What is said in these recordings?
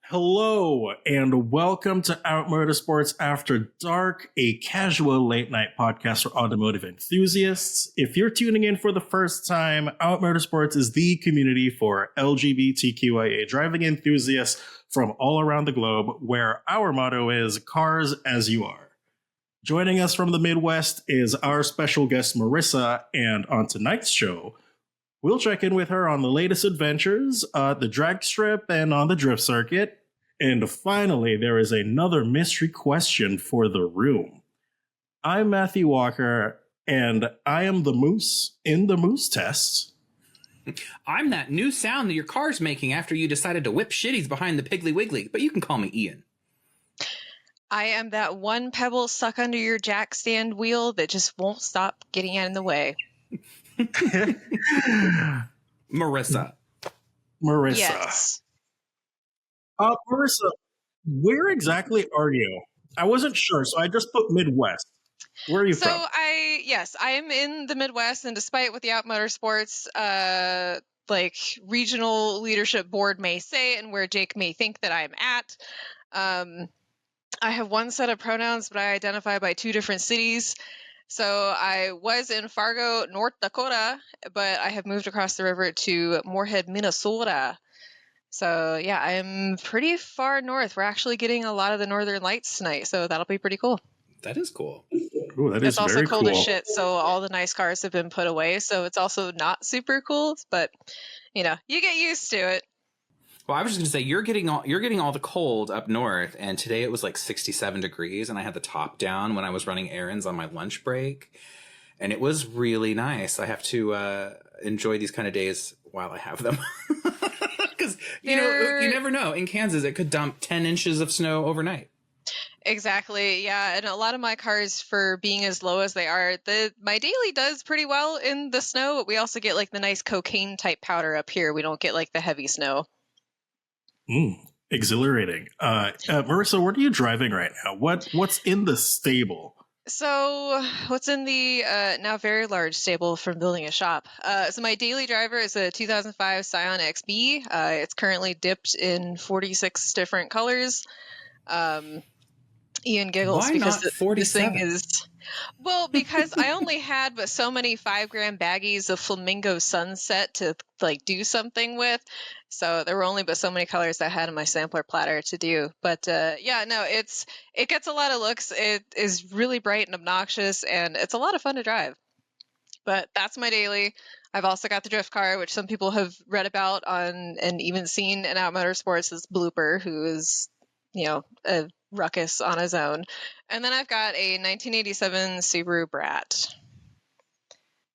Hello, and welcome to Out Motorsports After Dark, a casual late night podcast for automotive enthusiasts. If you're tuning in for the first time, Out Motorsports is the community for LGBTQIA driving enthusiasts from all around the globe, where our motto is cars as you are. Joining us from the Midwest is our special guest, Marissa, and on tonight's show, we'll check in with her on the latest adventures, the drag strip, and on the drift circuit. And finally, there is another mystery question for the room. I'm Matthew Walker, and I am the moose in the moose test. I'm that new sound that your car's making after you decided to whip shitties behind the Piggly Wiggly, but you can call me Ian. I am that one pebble stuck under your jack stand wheel that just won't stop getting in the way. Marissa. Yes. Marissa, where exactly are you? I wasn't sure, so I just put Midwest. Where are you from? I am in the Midwest, and despite what the Out Motorsports regional leadership board may say and where Jake may think that I'm at, I have one set of pronouns, but I identify by two different cities. So I was in Fargo, North Dakota, but I have moved across the river to Moorhead, Minnesota. So yeah, I'm pretty far north. We're actually getting a lot of the northern lights tonight, so that'll be pretty cool. That is cool. Ooh, that is it's also very cold cool. as shit, so all the nice cars have been put away, so it's also not super cool, but you get used to it. Well, I was just gonna say you're getting all the cold up north, and today it was like 67 degrees, and I had the top down when I was running errands on my lunch break, and it was really nice. I have to enjoy these kind of days while I have them. Because you never know. In Kansas, it could dump 10 inches of snow overnight. Exactly. Yeah. And a lot of my cars, for being as low as they are, my daily does pretty well in the snow. But we also get like the nice cocaine type powder up here. We don't get like the heavy snow. Exhilarating. Marissa, what are you driving right now? What's in the stable? So what's in the now very large stable from building a shop? So my daily driver is a 2005 Scion XB. It's currently dipped in 46 different colors. Ian giggles. Why because not 47? this thing is... Well, because I only had but so many 5-gram baggies of Flamingo Sunset to do something with. So there were only but so many colors I had in my sampler platter to do. But it gets a lot of looks. It is really bright and obnoxious, and it's a lot of fun to drive. But that's my daily. I've also got the drift car, which some people have read about on and even seen in Out Motorsports' Blooper, who is, a ruckus on his own. And then I've got a 1987 Subaru Brat.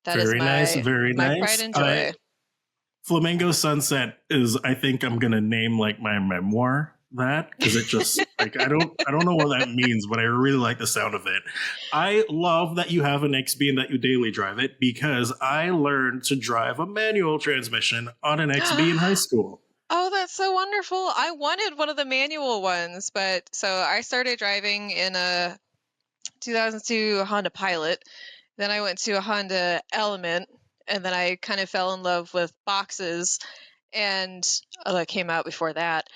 That very is very my nice. pride and joy. Flamingo Sunset is, I think I'm gonna name like my memoir that, because it just I don't know what that means, but I really like the sound of it. I love that you have an XB and that you daily drive it, because I learned to drive a manual transmission on an XB in high school. Oh, that's so wonderful. I wanted one of the manual ones, but so I started driving in a 2002 Honda Pilot. Then I went to a Honda Element, and then I kind of fell in love with boxes, and that came out before that.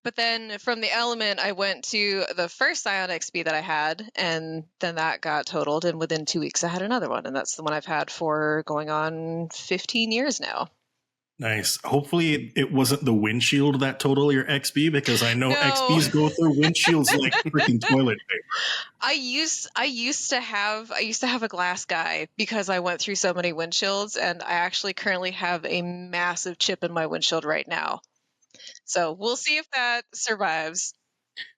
But then from the Element, I went to the first Scion XB that I had, and then that got totaled, and within 2 weeks I had another one, and that's the one I've had for going on 15 years now. Nice. Hopefully it wasn't the windshield that totaled your XB, because I know XBs go through windshields like freaking toilet paper. I used to have a glass guy because I went through so many windshields, and I actually currently have a massive chip in my windshield right now. So we'll see if that survives.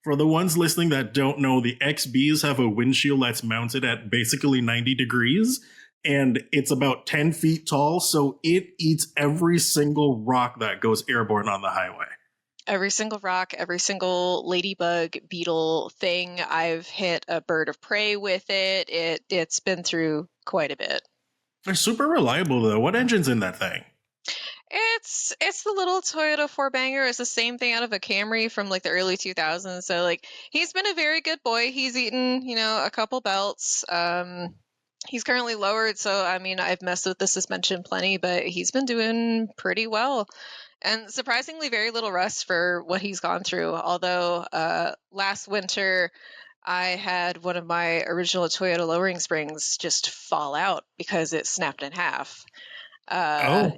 For the ones listening that don't know, the XBs have a windshield that's mounted at basically 90 degrees. And it's about 10 feet tall, so it eats every single rock that goes airborne on the highway. Every single rock, every single ladybug, beetle thing. I've hit a bird of prey with it. It's been through quite a bit. They're super reliable, though. What engine's in that thing? It's the little Toyota 4-banger. It's the same thing out of a Camry from the early 2000s. So he's been a very good boy. He's eaten, a couple belts. He's currently lowered, so I've messed with the suspension plenty, but he's been doing pretty well. And surprisingly, very little rust for what he's gone through. Although last winter, I had one of my original Toyota lowering springs just fall out because it snapped in half. And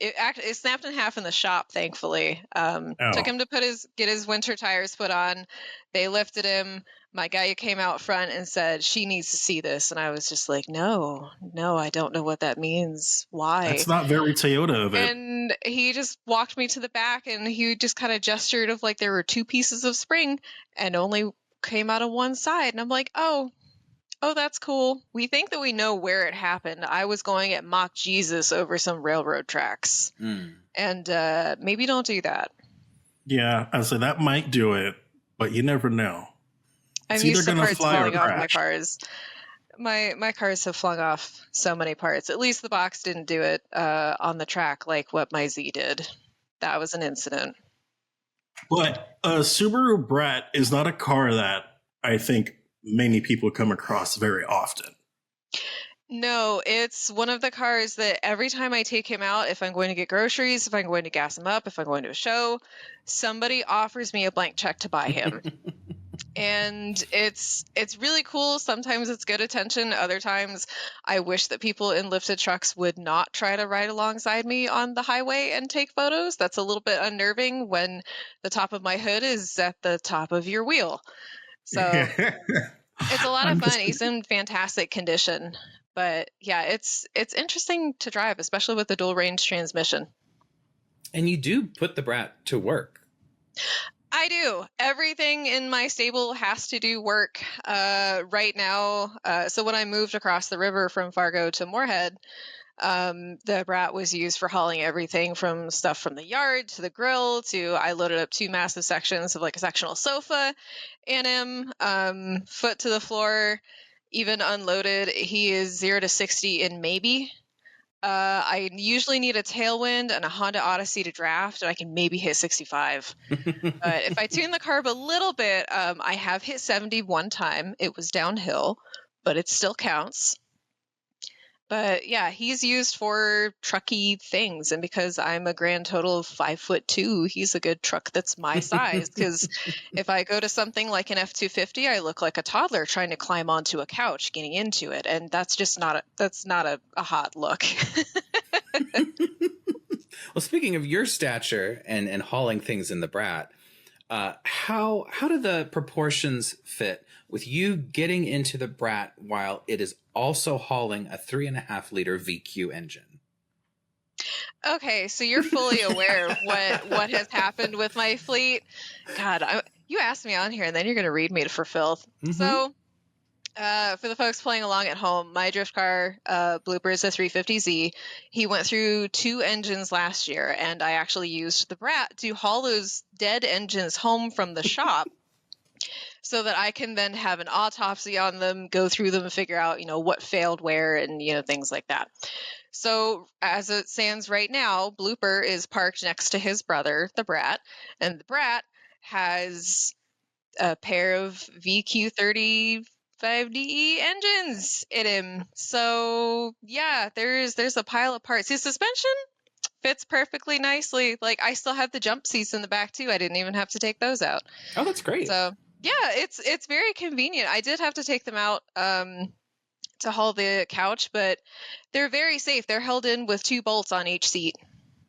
it snapped in half in the shop, thankfully. Took him to get his winter tires put on. They lifted him. My guy came out front and said, "She needs to see this." And I was just like, no, I don't know what that means. Why? That's not very Toyota of it. And he just walked me to the back and he just kind of gestured of like there were 2 pieces of spring and only came out of one side. And I'm like, oh, that's cool. We think that we know where it happened. I was going at Mach Jesus over some railroad tracks. And maybe don't do that. Yeah, I said that might do it, but you never know. I'm used to parts falling off my cars. My cars have flung off so many parts. At least the box didn't do it on the track like what my Z did. That was an incident. But a Subaru Brat is not a car that I think many people come across very often. No, it's one of the cars that every time I take him out, if I'm going to get groceries, if I'm going to gas him up, if I'm going to a show, somebody offers me a blank check to buy him. And it's really cool. Sometimes it's good attention. Other times I wish that people in lifted trucks would not try to ride alongside me on the highway and take photos. That's a little bit unnerving when the top of my hood is at the top of your wheel. So it's a lot of fun. He's in fantastic condition. But yeah, it's interesting to drive, especially with the dual range transmission. And you do put the Brat to work. I do. Everything in my stable has to do work right now. So when I moved across the river from Fargo to Moorhead, the Brat was used for hauling everything from stuff from the yard to the grill to I loaded up 2 massive sections of like a sectional sofa in him, foot to the floor, even unloaded. He is 0 to 60 in maybe. I usually need a tailwind and a Honda Odyssey to draft, and I can maybe hit 65. But if I tune the carb a little bit, I have hit 70 one time. It was downhill, but it still counts. But yeah, he's used for trucky things, and because I'm a grand total of 5'2", he's a good truck that's my size. Because if I go to something like an F-250, I look like a toddler trying to climb onto a couch, getting into it, and that's just not a hot look. Well, speaking of your stature and hauling things in the Brat, how do the proportions fit with you getting into the Brat while it is also hauling a 3.5 liter VQ engine? Okay, so you're fully aware of what has happened with my fleet. God, you asked me on here, and then you're going to read me for filth. Mm-hmm. So, for the folks playing along at home, my drift car, Blooper, is a 350Z. He went through 2 engines last year, and I actually used the Brat to haul those dead engines home from the shop. So that I can then have an autopsy on them, go through them and figure out, what failed where and, things like that. So as it stands right now, Blooper is parked next to his brother, the Brat, and the Brat has a pair of VQ35DE engines in him. So yeah, there's a pile of parts. His suspension fits perfectly nicely. Like I still have the jump seats in the back too. I didn't even have to take those out. Oh, that's great. So yeah, it's very convenient. I did have to take them out to haul the couch, but they're very safe. They're held in with 2 bolts on each seat.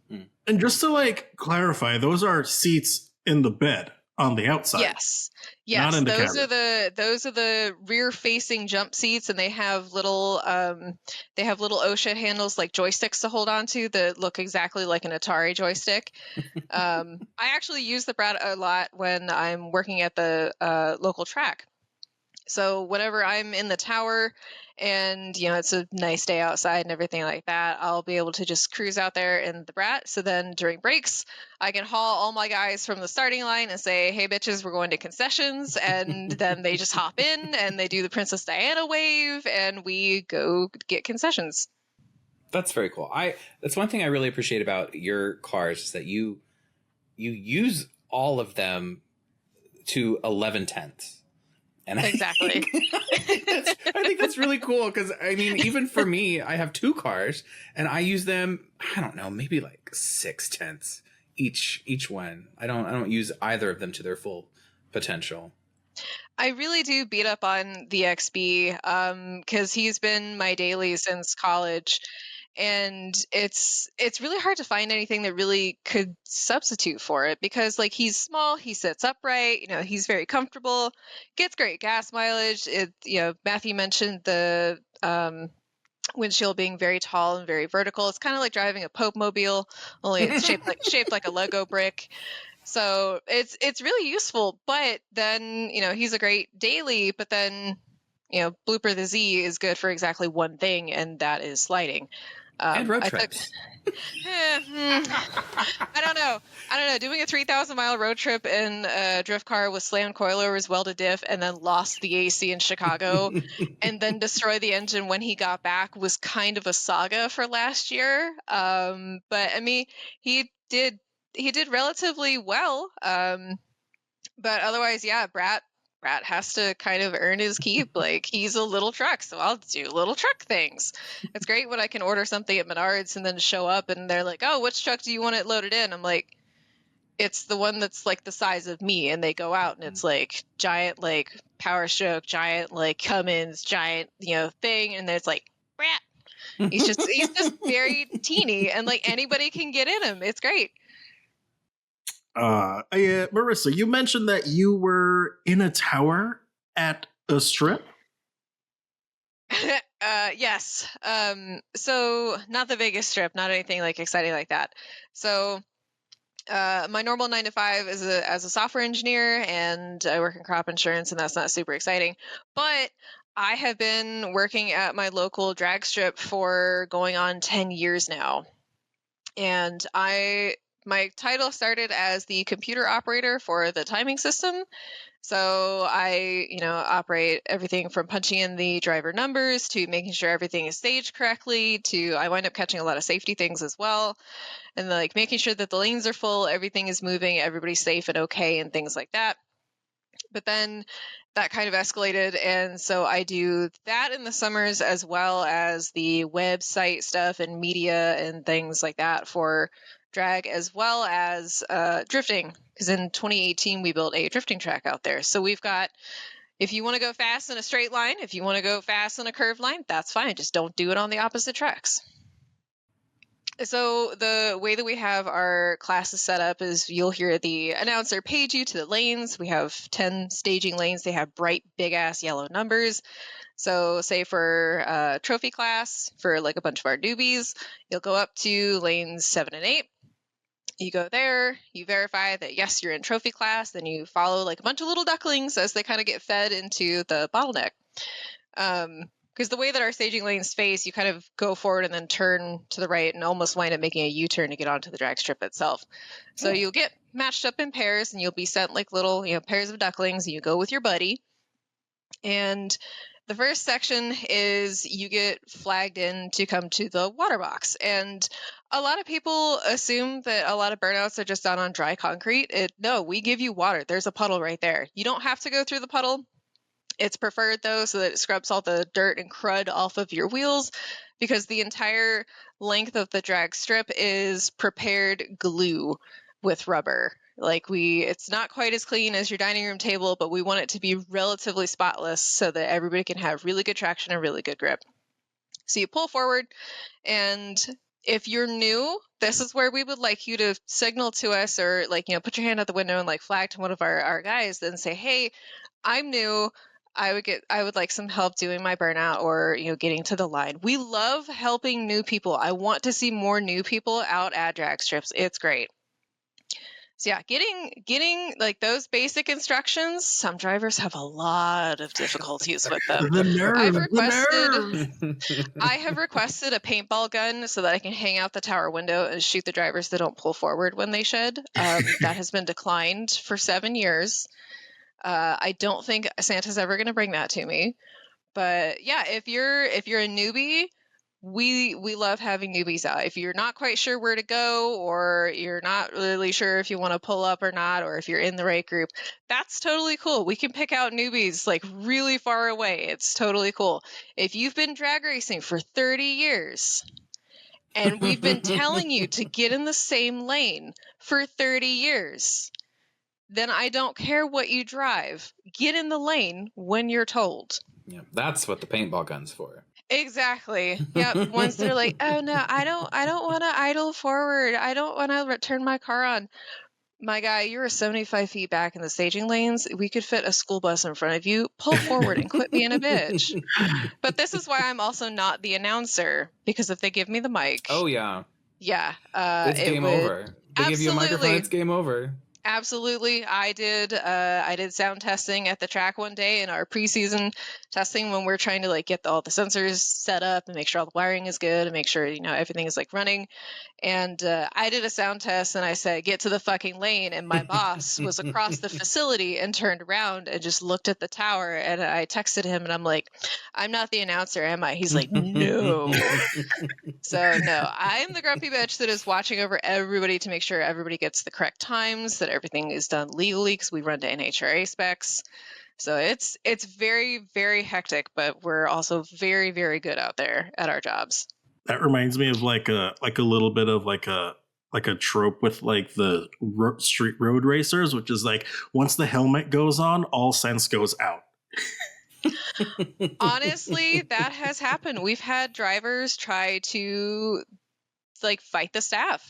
And just to clarify, those are seats in the bed on the outside. Yes. Those are the rear facing jump seats, and they have little OSHA handles like joysticks to hold on to that look exactly like an Atari joystick. I actually use the Brat a lot when I'm working at the local track. So whenever I'm in the tower and, it's a nice day outside and everything like that, I'll be able to just cruise out there in the Brat. So then during breaks, I can haul all my guys from the starting line and say, hey, bitches, we're going to concessions. And then they just hop in and they do the Princess Diana wave and we go get concessions. That's very cool. That's one thing I really appreciate about your cars is that you use all of them to 11/10. And exactly. I think that's really cool because, even for me, I have 2 cars and I use them, I don't know, maybe 6/10. each one. I don't use either of them to their full potential. I really do beat up on the XB because he's been my daily since college, and it's really hard to find anything that really could substitute for it because like he's small, he sits upright, he's very comfortable, gets great gas mileage. Matthew mentioned the windshield being very tall and very vertical. It's kind of like driving a Pope mobile, only it's shaped like a Lego brick. So it's really useful, but then, he's a great daily, but then, Blooper the Z is good for exactly one thing, and that is sliding. And road trips. I don't know. Doing a 3,000-mile road trip in a drift car with slammed coilovers, welded diff, and then lost the AC in Chicago, and then destroy the engine when he got back was kind of a saga for last year. But I mean, he did relatively well. But otherwise, yeah, Brat has to kind of earn his keep. Like, he's a little truck, so I'll do little truck things. It's great when I can order something at Menards and then show up and they're like, oh, which truck do you want it loaded in? I'm like, it's the one that's like the size of me. And they go out and it's like giant, like Power Stroke, giant, like Cummins, giant, thing. And there's like, Brat. He's just very teeny, and like anybody can get in him. It's great. Marissa, you mentioned that you were in a tower at a strip. Yes. So not the Vegas strip, not anything like exciting like that. So my normal 9 to 5 is as a software engineer, and I work in crop insurance, and that's not super exciting. But I have been working at my local drag strip for going on 10 years now. And my title started as the computer operator for the timing system. So I, operate everything from punching in the driver numbers to making sure everything is staged correctly to I wind up catching a lot of safety things as well. And like making sure that the lanes are full, everything is moving, everybody's safe and okay and things like that. But then that kind of escalated. And so I do that in the summers as well as the website stuff and media and things like that for drag, as well as drifting. Because in 2018, we built a drifting track out there. So we've got, if you want to go fast in a straight line, if you want to go fast in a curved line, that's fine. Just don't do it on the opposite tracks. So the way that we have our classes set up is you'll hear the announcer page you to the lanes. We have 10 staging lanes. They have bright, big-ass yellow numbers. So say for trophy class, for like a bunch of our newbies, you'll go up to lanes 7 and 8. You go there, you verify that, yes, you're in trophy class. Then you follow like a bunch of little ducklings as they kind of get fed into the bottleneck. Because the way that our staging lanes face, you kind of go forward and then turn to the right and almost wind up making a U-turn to get onto the drag strip itself. So you'll get matched up in pairs, and you'll be sent like little, pairs of ducklings, and you go with your buddy. And the first section is you get flagged in to come to the water box. And a lot of people assume that a lot of burnouts are just done on dry concrete. No, we give you water. There's a puddle right there. You don't have to go through the puddle. It's preferred, though, so that it scrubs all the dirt and crud off of your wheels, because the entire length of the drag strip is prepared glue with rubber. It's not quite as clean as your dining room table, but we want it to be relatively spotless so that everybody can have really good traction and really good grip. So you pull forward, and if you're new, this is where we would like you to signal to us, or put your hand out the window and flag to one of our guys and say, hey, I'm new. I would like some help doing my burnout or, getting to the line. We love helping new people. I want to see more new people out at drag strips. It's great. So yeah, getting like those basic instructions, some drivers have a lot of difficulties with them. I have requested a paintball gun so that I can hang out the tower window and shoot the drivers that don't pull forward when they should. That has been declined for 7 years. I don't think Santa's ever going to bring that to me. But yeah, if you're a newbie, we love having newbies out. If you're not quite sure where to go, or you're not really sure if you want to pull up or not, or if you're in the right group, that's totally cool. We can pick out newbies really far away. It's totally cool. If you've been drag racing for 30 years And we've been telling you to get in the same lane for 30 years. Then I don't care what you drive. Get in the lane when you're told. Yeah, that's what the paintball gun's for. Exactly. Yep. Once they're like, oh no, I don't want to idle forward. I don't want to turn my car on. My guy, you're 75 feet back in the staging lanes. We could fit a school bus in front of you. Pull forward and quit being a bitch. But this is why I'm also not the announcer, because if they give me the mic, Oh yeah, yeah, it's game over. They give you a microphone, it's game over. Absolutely. I did sound testing at the track one day in our preseason testing when we're trying to like get all the sensors set up and make sure all the wiring is good and make sure, everything is like running. And I did a sound test and I said, get to the fucking lane. And my boss was across the facility and turned around and just looked at the tower. And I texted him and I'm like, I'm not the announcer, am I? He's like, no. So no, I'm the grumpy bitch that is watching over everybody to make sure everybody gets the correct times, that everything is done legally because we run to NHRA specs. So it's very, very hectic, but we're also very, very good out there at our jobs. That reminds me of like a little bit of like a trope with like the street road racers, which is like once the helmet goes on, all sense goes out. Honestly, that has happened. We've had drivers try to like fight the staff.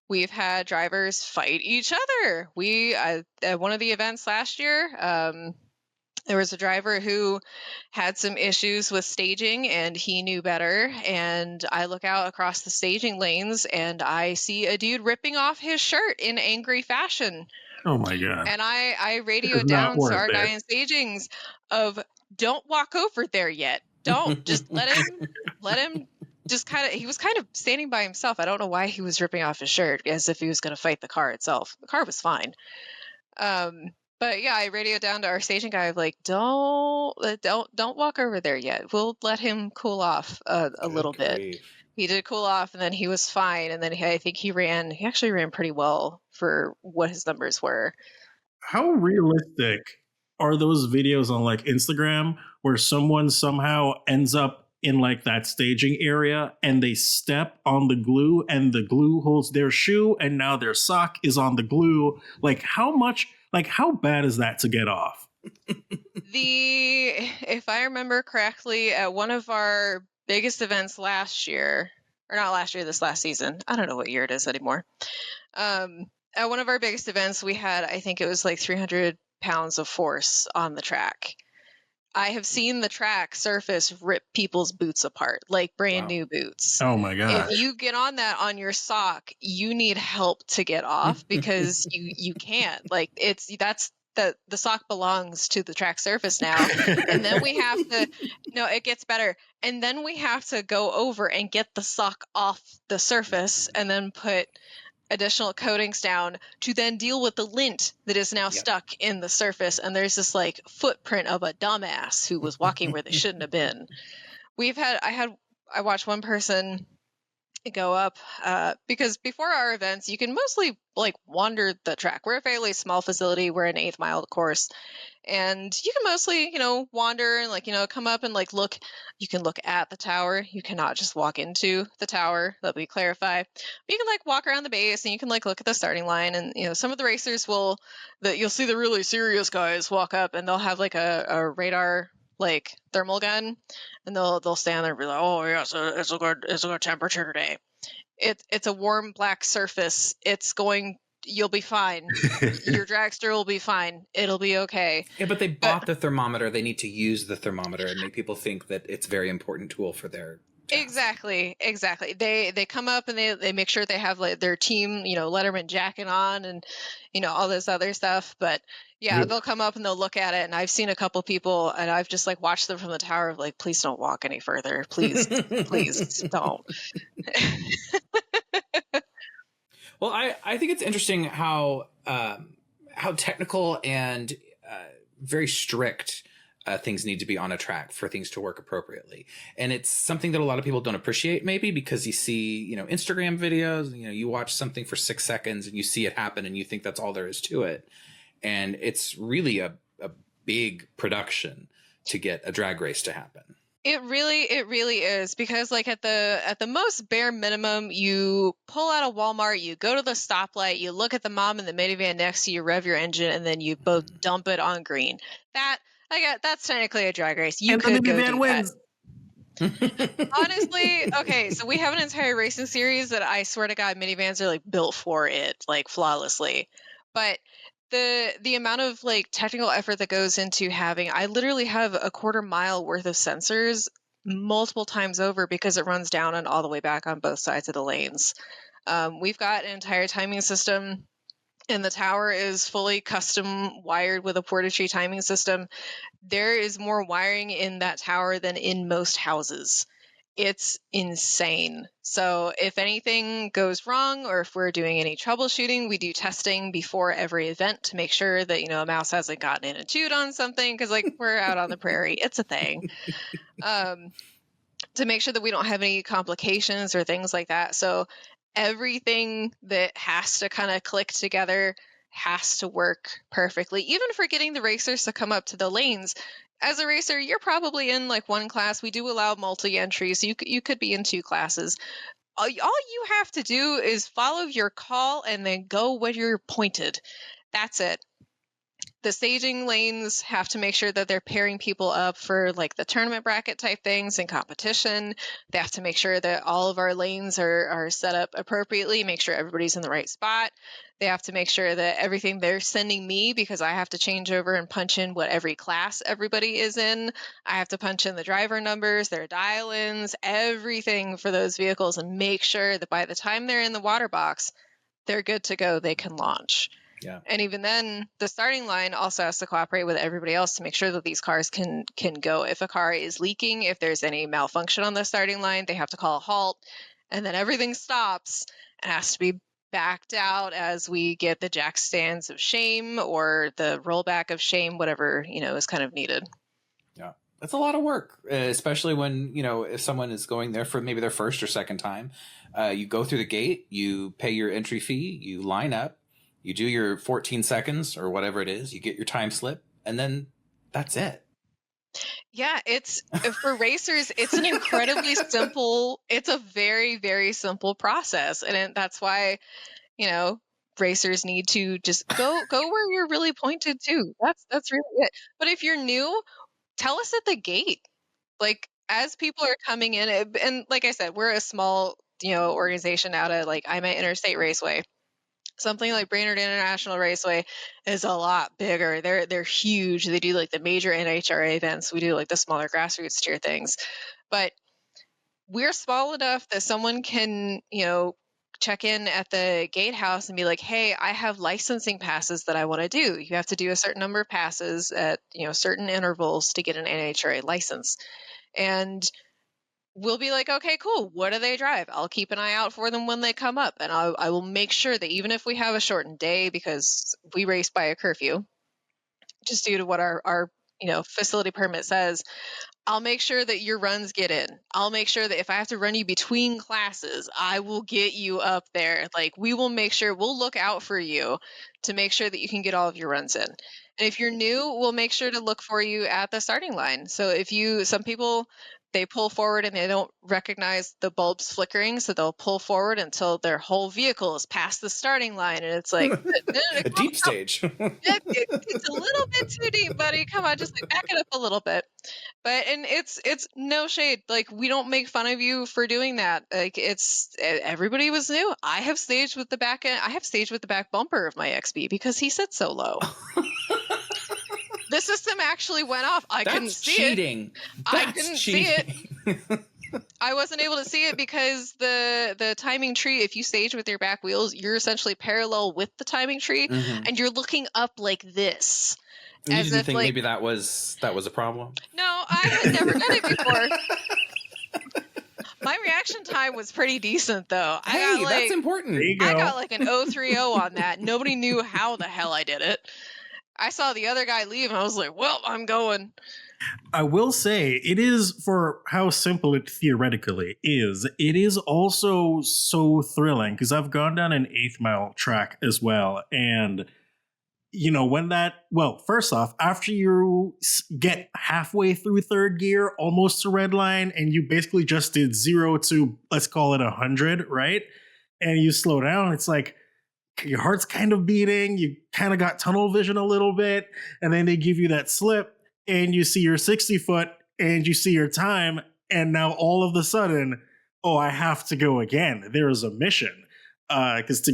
We've had drivers fight each other. At one of the events last year, there was a driver who had some issues with staging and he knew better. And I look out across the staging lanes and I see a dude ripping off his shirt in angry fashion. Oh my God. And I radioed down to our guy in stagings of, don't walk over there yet. Don't. Just let him just he was kind of standing by himself. I don't know why he was ripping off his shirt as if he was going to fight the car itself. The car was fine. But yeah, I radioed down to our staging guy of like, don't walk over there yet. We'll let him cool off a little bit. He did cool off, and then he was fine. And then I think he actually ran pretty well for what his numbers were. How realistic are those videos on like Instagram where someone somehow ends up in like that staging area and they step on the glue and the glue holds their shoe and now their sock is on the glue? Like how bad is that to get off? If I remember correctly, at one of our biggest events last year, or not last year, this last season, I don't know what year it is anymore. At one of our biggest events, we had, I think it was like 300 pounds of force on the track. I have seen the track surface rip people's boots apart, like brand new boots. Oh my God. If you get on that on your sock, you need help to get off because you can't. Like the sock belongs to the track surface now. And then we have to, no, it gets better. And then we have to go over and get the sock off the surface and then put additional coatings down to then deal with the lint that is now stuck in the surface. And there's this like footprint of a dumbass who was walking where they shouldn't have been. I watched one person go up because before our events, you can mostly like wander the track. We're a fairly small facility. We're an 8th mile course. And you can mostly, wander and like, come up and like look. You can look at the tower. You cannot just walk into the tower. Let me clarify. But you can like walk around the base and you can like look at the starting line. And, some of the racers you'll see the really serious guys walk up and they'll have like a radar like thermal gun and they'll stand there and be like, oh yeah, so it's a good temperature today. It's a warm black surface. You'll be fine. Your dragster will be fine. It'll be okay. Yeah, but they bought the thermometer. They need to use the thermometer and make people think that it's a very important tool for their task. Exactly. They come up and they make sure they have like their team, Letterman jacket on and, all this other stuff. But yeah, they'll come up and they'll look at it. And I've seen a couple people and I've just like watched them from the tower of like, please don't walk any further. Please don't. Well, I think it's interesting how technical and very strict things need to be on a track for things to work appropriately. And it's something that a lot of people don't appreciate maybe because you see, Instagram videos, you watch something for 6 seconds and you see it happen and you think that's all there is to it. And it's really a big production to get a drag race to happen. It really is, because like at the most bare minimum, you pull out of Walmart, you go to the stoplight, you look at the mom in the minivan next to you, rev your engine, and then you both dump it on green. That's technically a drag race. You And the could go minivan do that. wins. Honestly, okay, so we have an entire racing series that I swear to God, minivans are like built for it, like flawlessly. But the amount of like technical effort that goes into having, I literally have a quarter mile worth of sensors multiple times over because it runs down and all the way back on both sides of the lanes. We've got an entire timing system, and the tower is fully custom wired with a Portatree timing system. There is more wiring in that tower than in most houses. It's insane. So if anything goes wrong, or if we're doing any troubleshooting, we do testing before every event to make sure that, a mouse hasn't gotten in and chewed on something, because like we're out on the prairie. It's a thing. To make sure that we don't have any complications or things like that. So everything that has to kind of click together has to work perfectly, even for getting the racers to come up to the lanes. As a racer, you're probably in like one class. We do allow multi-entry, so you could be in two classes. All you have to do is follow your call and then go where you're pointed. That's it. The staging lanes have to make sure that they're pairing people up for like the tournament bracket type things and competition. They have to make sure that all of our lanes are set up appropriately, make sure everybody's in the right spot. They have to make sure that everything they're sending me, because I have to change over and punch in what every class everybody is in. I have to punch in the driver numbers, their dial-ins, everything for those vehicles, and make sure that by the time they're in the water box, they're good to go. They can launch. Yeah. And even then, the starting line also has to cooperate with everybody else to make sure that these cars can go. If a car is leaking, if there's any malfunction on the starting line, they have to call a halt, and then everything stops and has to be backed out as we get the jack stands of shame or the rollback of shame, whatever, is kind of needed. Yeah. That's a lot of work, especially when, if someone is going there for maybe their first or second time. You go through the gate, you pay your entry fee, you line up, you do your 14 seconds or whatever it is, you get your time slip, and then that's it. Yeah, it's for racers, it's an incredibly simple, it's a very, very simple process. And that's why, racers need to just go where you're really pointed to. That's really it. But if you're new, tell us at the gate. Like, as people are coming in, and like I said, we're a small, organization out of like, I'm at Interstate Raceway. Something like Brainerd International Raceway is a lot bigger. They're huge. They do like the major NHRA events. We do like the smaller grassroots tier things. But we're small enough that someone can, check in at the gatehouse and be like, hey, I have licensing passes that I want to do. You have to do a certain number of passes at, certain intervals to get an NHRA license. And we'll be like, okay, cool. What do they drive? I'll keep an eye out for them when they come up. And I will make sure that even if we have a shortened day, because we race by a curfew, just due to what our facility permit says, I'll make sure that your runs get in. I'll make sure that if I have to run you between classes, I will get you up there. Like, we will make sure, we'll look out for you to make sure that you can get all of your runs in. And if you're new, we'll make sure to look for you at the starting line. So some people, they pull forward and they don't recognize the bulbs flickering, so they'll pull forward until their whole vehicle is past the starting line, and it's like a deep stage. It's a little bit too deep, buddy. Come on, just like back it up a little bit. But and it's no shade. Like, we don't make fun of you for doing that. Like, everybody was new. I have staged with the back end. I have staged with the back bumper of my XB because he sits so low. The system actually went off. I couldn't see cheating. it. I couldn't see it. I wasn't able to see it because the timing tree, if you stage with your back wheels, you're essentially parallel with the timing tree, and you're looking up like this. You didn't think maybe that was a problem? No, I had never done it before. My reaction time was pretty decent, though. That's important. There you go. I got like an 030 on that. Nobody knew how the hell I did it. I saw the other guy leave, and I was like, well, I'm going. I will say, it is, for how simple it theoretically is, it is also so thrilling, because I've gone down an 8th mile track as well, and first off, after you get halfway through third gear, almost to red line, and you basically just did 0 to, let's call it 100, right? And you slow down, it's like your heart's kind of beating, you kind of got tunnel vision a little bit, and then they give you that slip, and you see your 60 foot, and you see your time, and now all of a sudden, oh, I have to go again. There is a mission. Because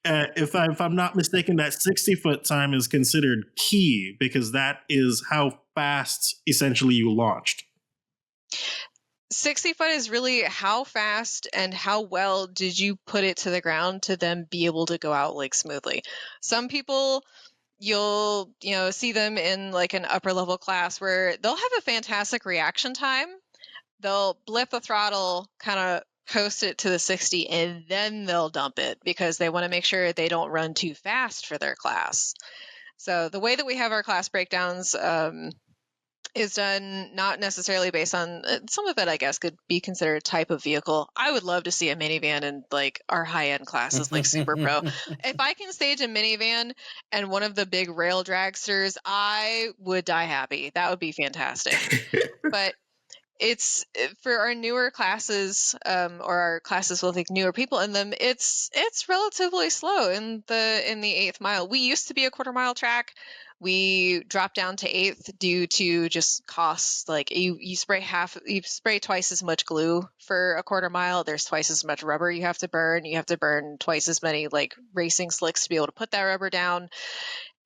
if I'm not mistaken, that 60-foot time is considered key because that is how fast essentially you launched. 60 foot is really how fast and how well did you put it to the ground to then be able to go out like smoothly. Some people, you'll see them in like an upper level class where they'll have a fantastic reaction time. They'll blip the throttle, kind of coast it to the 60, and then they'll dump it because they want to make sure they don't run too fast for their class. So the way that we have our class breakdowns is done not necessarily based on some of it, I guess, could be considered type of vehicle. I would love to see a minivan in like our high-end classes like Super Pro. If I can stage a minivan and one of the big rail dragsters, I would die happy. That would be fantastic. But it's for our newer classes, or our classes with like newer people in them. It's relatively slow in the eighth mile. We used to be a quarter mile track. We dropped down to eighth due to just costs. Like you spray twice as much glue for a quarter mile. There's twice as much rubber you have to burn. You have to burn twice as many like racing slicks to be able to put that rubber down.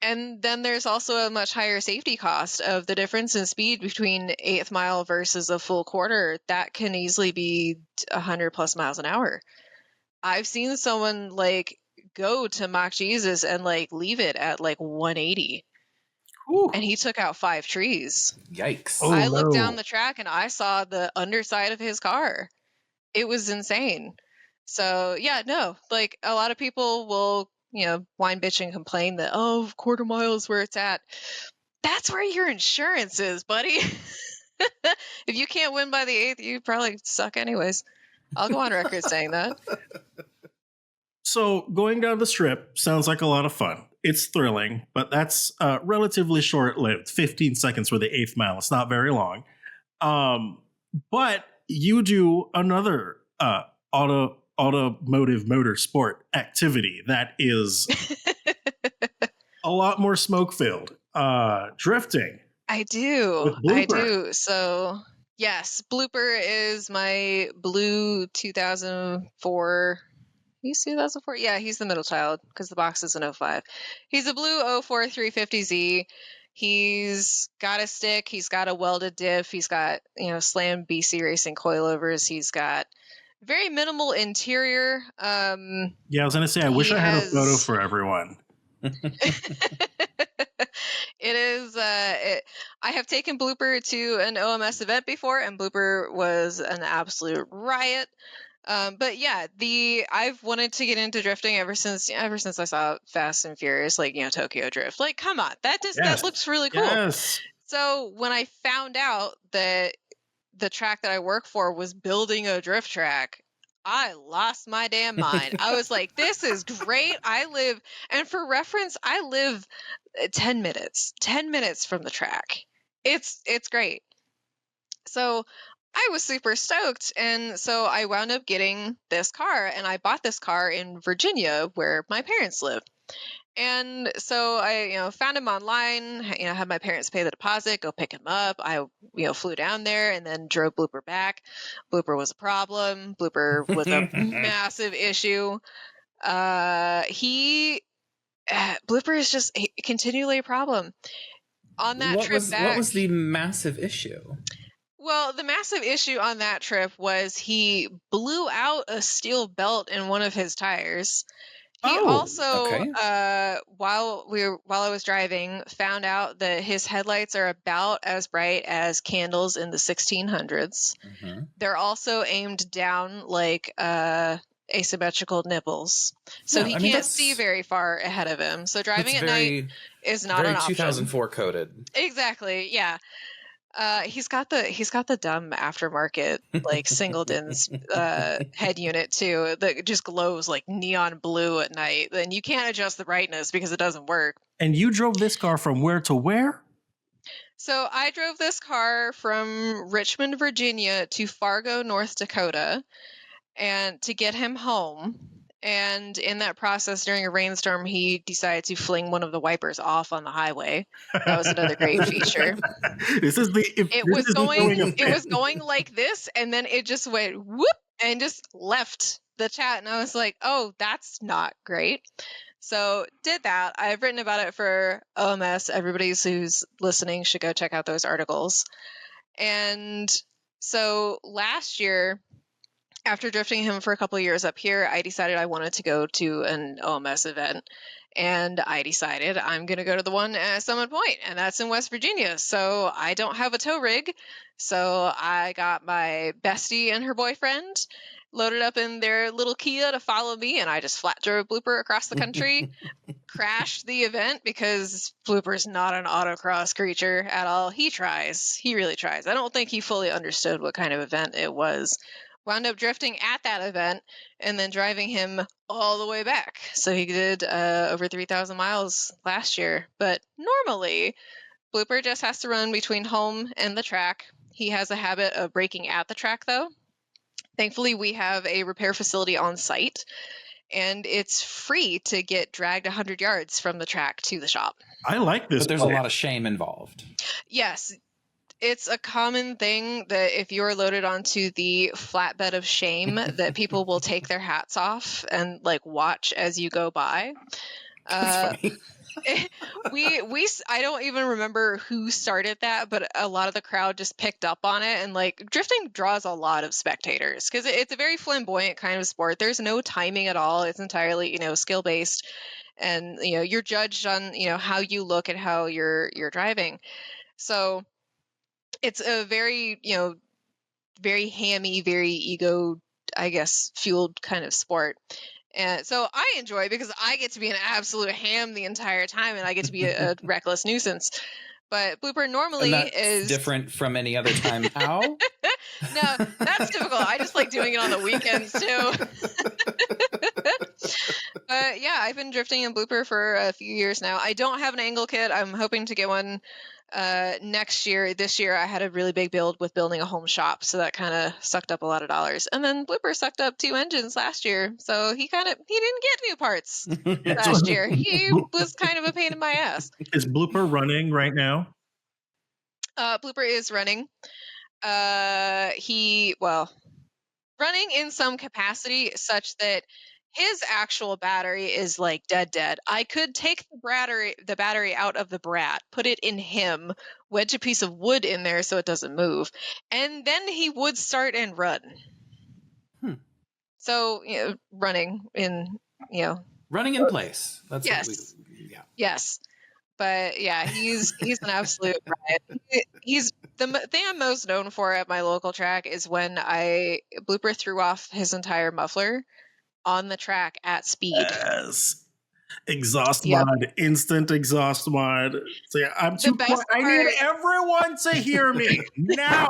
And then there's also a much higher safety cost of the difference in speed between eighth mile versus a full quarter. That can easily be 100 plus miles an hour. I've seen someone like go to Mach Jesus and like leave it at like 180. Ooh. And he took out 5 trees. Yikes. I looked down the track and I saw the underside of his car. It was insane. So yeah, no, like a lot of people will whine, bitch, and complain that, oh, quarter mile is where it's at. That's where your insurance is, buddy. If you can't win by the 8th, you probably suck anyways. I'll go on record saying that. So going down the strip sounds like a lot of fun. It's thrilling, but that's relatively short-lived. 15 seconds for the 8th mile. It's not very long. But you do another automotive motorsport activity that is a lot more smoke-filled. Drifting. I do. So yes, Blooper is my blue 2004. He's 2004. Yeah, he's the middle child because the box is an 05. He's a blue 04 350Z. He's got a stick. He's got a welded diff. He's got slam BC Racing coilovers. He's got very minimal interior. Yeah, I was gonna say, I wish I had a photo for everyone. It is. I have taken Blooper to an OMS event before, and Blooper was an absolute riot. But yeah, I've wanted to get into drifting ever since I saw Fast and Furious, like Tokyo Drift. Like, come on, that looks really cool. Yes. So when I found out that the track that I work for was building a drift track, I lost my damn mind. I was like, this is great. And for reference, I live 10 minutes from the track. It's great. So I was super stoked. And so I wound up getting this car, and I bought this car in Virginia where my parents live. And so I, found him online, had my parents pay the deposit, go pick him up. I, flew down there and then drove Blooper back. Blooper was a problem. Blooper was a massive issue. Blooper is just continually a problem. On that trip back. What was the massive issue? Well, the massive issue on that trip was he blew out a steel belt in one of his tires. He also, while I was driving, found out that his headlights are about as bright as candles in the 1600s. Mm-hmm. They're also aimed down like asymmetrical nipples, so he can't see very far ahead of him. So driving at night is not an option. 2004 coded. Exactly, yeah. He's got the dumb aftermarket like Singleton's head unit too that just glows like neon blue at night. Then you can't adjust the brightness because it doesn't work. And you drove this car from where to where? So I drove this car from Richmond, Virginia to Fargo, North Dakota, and to get him home. And in that process, during a rainstorm, he decided to fling one of the wipers off on the highway. That was another great feature. This is the It was going like this, and then it just went whoop and just left the chat. And I was like, oh, that's not great. So did that. I've written about it for OMS. Everybody who's listening should go check out those articles. And so last year, after drifting him for a couple of years up here, I decided I wanted to go to an OMS event. And I decided I'm going to go to the one at Summit Point, and that's in West Virginia. So I don't have a tow rig. So I got my bestie and her boyfriend loaded up in their little Kia to follow me, and I just flat drove Blooper across the country, crashed the event because Blooper's not an autocross creature at all. He tries. He really tries. I don't think he fully understood what kind of event it was. Wound up drifting at that event and then driving him all the way back. So he did over 3,000 miles last year. But normally, Blooper just has to run between home and the track. He has a habit of braking at the track, though. Thankfully, we have a repair facility on site, and it's free to get dragged 100 yards from the track to the shop. I like this. But there's a lot of shame involved. Yes. It's a common thing that if you're loaded onto the flatbed of shame, that people will take their hats off and like watch as you go by. That's funny. I don't even remember who started that, but a lot of the crowd just picked up on it. And like drifting draws a lot of spectators because it's a very flamboyant kind of sport. There's no timing at all. It's entirely, skill based, and you're judged on how you look and how you're driving. So it's a very, very hammy, very ego, I guess, fueled kind of sport. And so I enjoy because I get to be an absolute ham the entire time and I get to be a reckless nuisance. But Blooper normally is different from any other time. How? No, that's difficult. I just like doing it on the weekends too. But yeah, I've been drifting in Blooper for a few years now. I don't have an angle kit. I'm hoping to get one next year. This year I had a really big build with building a home shop, so that kind of sucked up a lot of dollars. And then Blooper sucked up 2 engines last year, so he didn't get new parts last year. He was kind of a pain in my ass. Is Blooper running right now? Blooper is running. Running in some capacity such that his actual battery is like dead. I could take the battery out of the brat, put it in him, wedge a piece of wood in there so it doesn't move, and then he would start and run. So, running in place. That's yes. Yes. But yeah, he's an absolute riot. He's the thing I'm most known for at my local track is when Blooper threw off his entire muffler on the track at speed. Yes. Exhaust mod, instant exhaust mod. So yeah, I'm too quiet. I need everyone to hear me now.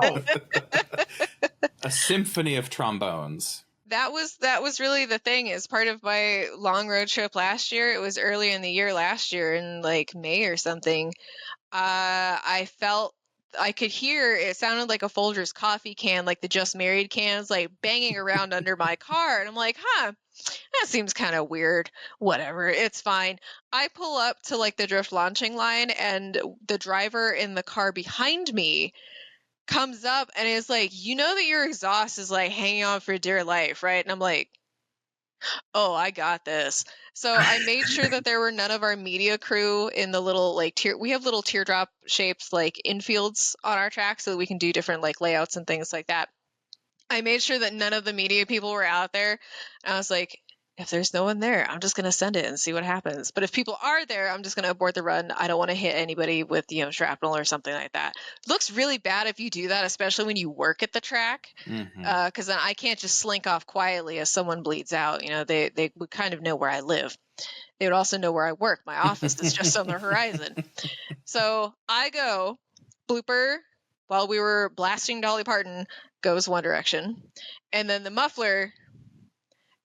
A symphony of trombones. That was really the thing. As part of my long road trip last year, it was early in the year last year in like May or something. I felt I could hear it sounded like a Folgers coffee can, like the Just Married cans, like banging around under my car. And I'm like, that seems kind of weird. Whatever, it's fine. I pull up to like the drift launching line, and the driver in the car behind me comes up and is like, that your exhaust is like hanging on for dear life, right? And I'm like, oh, I got this. So I made sure that there were none of our media crew in the little like we have little teardrop shaped like infields on our track so that we can do different like layouts and things like that. I made sure that none of the media people were out there. And I was like, if there's no one there, I'm just going to send it and see what happens. But if people are there, I'm just going to abort the run. I don't want to hit anybody with, shrapnel or something like that. Looks really bad if you do that, especially when you work at the track. Because then I can't just slink off quietly as someone bleeds out. They would kind of know where I live. They would also know where I work. My office is just on the horizon. So I go, Blooper while we were blasting Dolly Parton, goes one direction, and then the muffler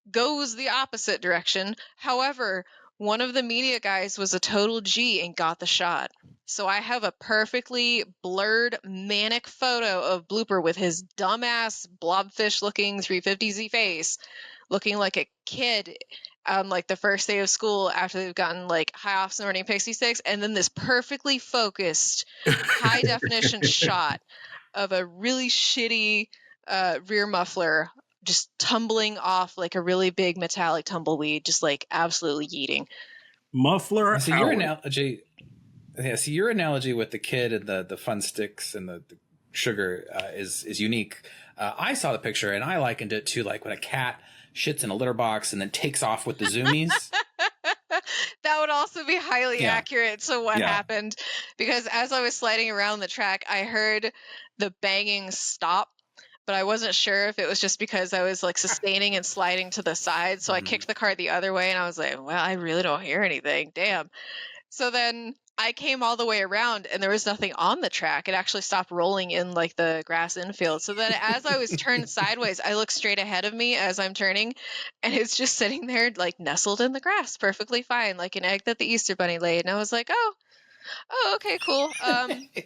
goes the opposite direction. However, one of the media guys was a total G and got the shot. So I have a perfectly blurred, manic photo of Blooper with his dumbass blobfish looking 350Z face, looking like a kid on like the first day of school after they've gotten like high off snorting pixie sticks, and then this perfectly focused high definition shot of a really shitty rear muffler just tumbling off like a really big metallic tumbleweed, just like absolutely yeeting. Muffler. So your analogy, so your analogy with the kid and the fun sticks and the sugar is unique. I saw the picture and I likened it to like when a cat shits in a litter box and then takes off with the zoomies. That would also be highly accurate to what happened, because as I was sliding around the track, I heard the banging stop, but I wasn't sure if it was just because I was like sustaining and sliding to the side. So I kicked the car the other way and I was like, well, I really don't hear anything. Damn. So then I came all the way around and there was nothing on the track. It actually stopped rolling in like the grass infield. So then as I was turned sideways, I look straight ahead of me as I'm turning, and it's just sitting there like nestled in the grass, perfectly fine, like an egg that the Easter Bunny laid. And I was like, oh, okay, cool.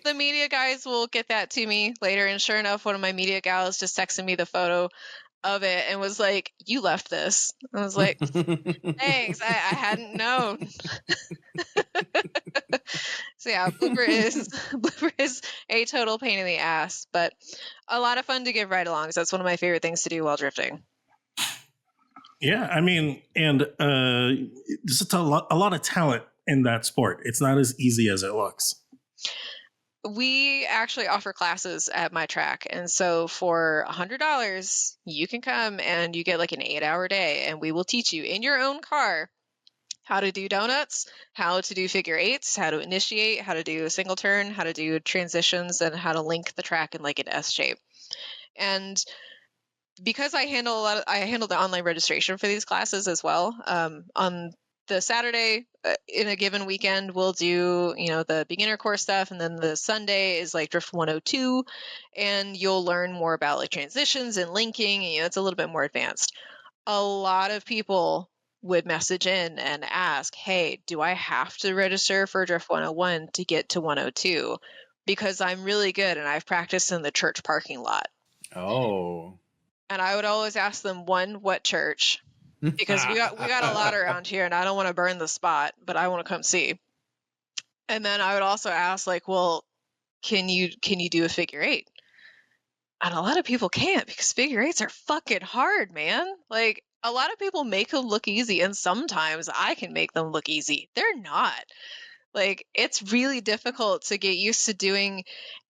The media guys will get that to me later. And sure enough, one of my media gals just texted me the photo of it and was like, you left this. I was like, thanks, I hadn't known. So yeah, Blooper is a total pain in the ass, but a lot of fun to give ride-alongs. That's one of my favorite things to do while drifting. Yeah, I mean, and there's a lot of talent in that sport. It's not as easy as it looks. We actually offer classes at my track, and so for $100 you can come and you get like an 8-hour day, and we will teach you in your own car how to do donuts, how to do figure eights, how to initiate, how to do a single turn, how to do transitions, and how to link the track in like an S shape. And because I handle the online registration for these classes as well. On the Saturday in a given weekend, we'll do, the beginner course stuff. And then the Sunday is like Drift 102. And you'll learn more about like transitions and linking. It's a little bit more advanced. A lot of people would message in and ask, hey, do I have to register for Drift 101 to get to 102? Because I'm really good and I've practiced in the church parking lot. Oh. And I would always ask them, one, what church? Because we got a lot around here and I don't want to burn the spot, but I want to come see. And then I would also ask, like, well, can you do a figure eight? And a lot of people can't, because figure eights are fucking hard, man. Like, a lot of people make them look easy, and sometimes I can make them look easy. They're not. Like, it's really difficult to get used to doing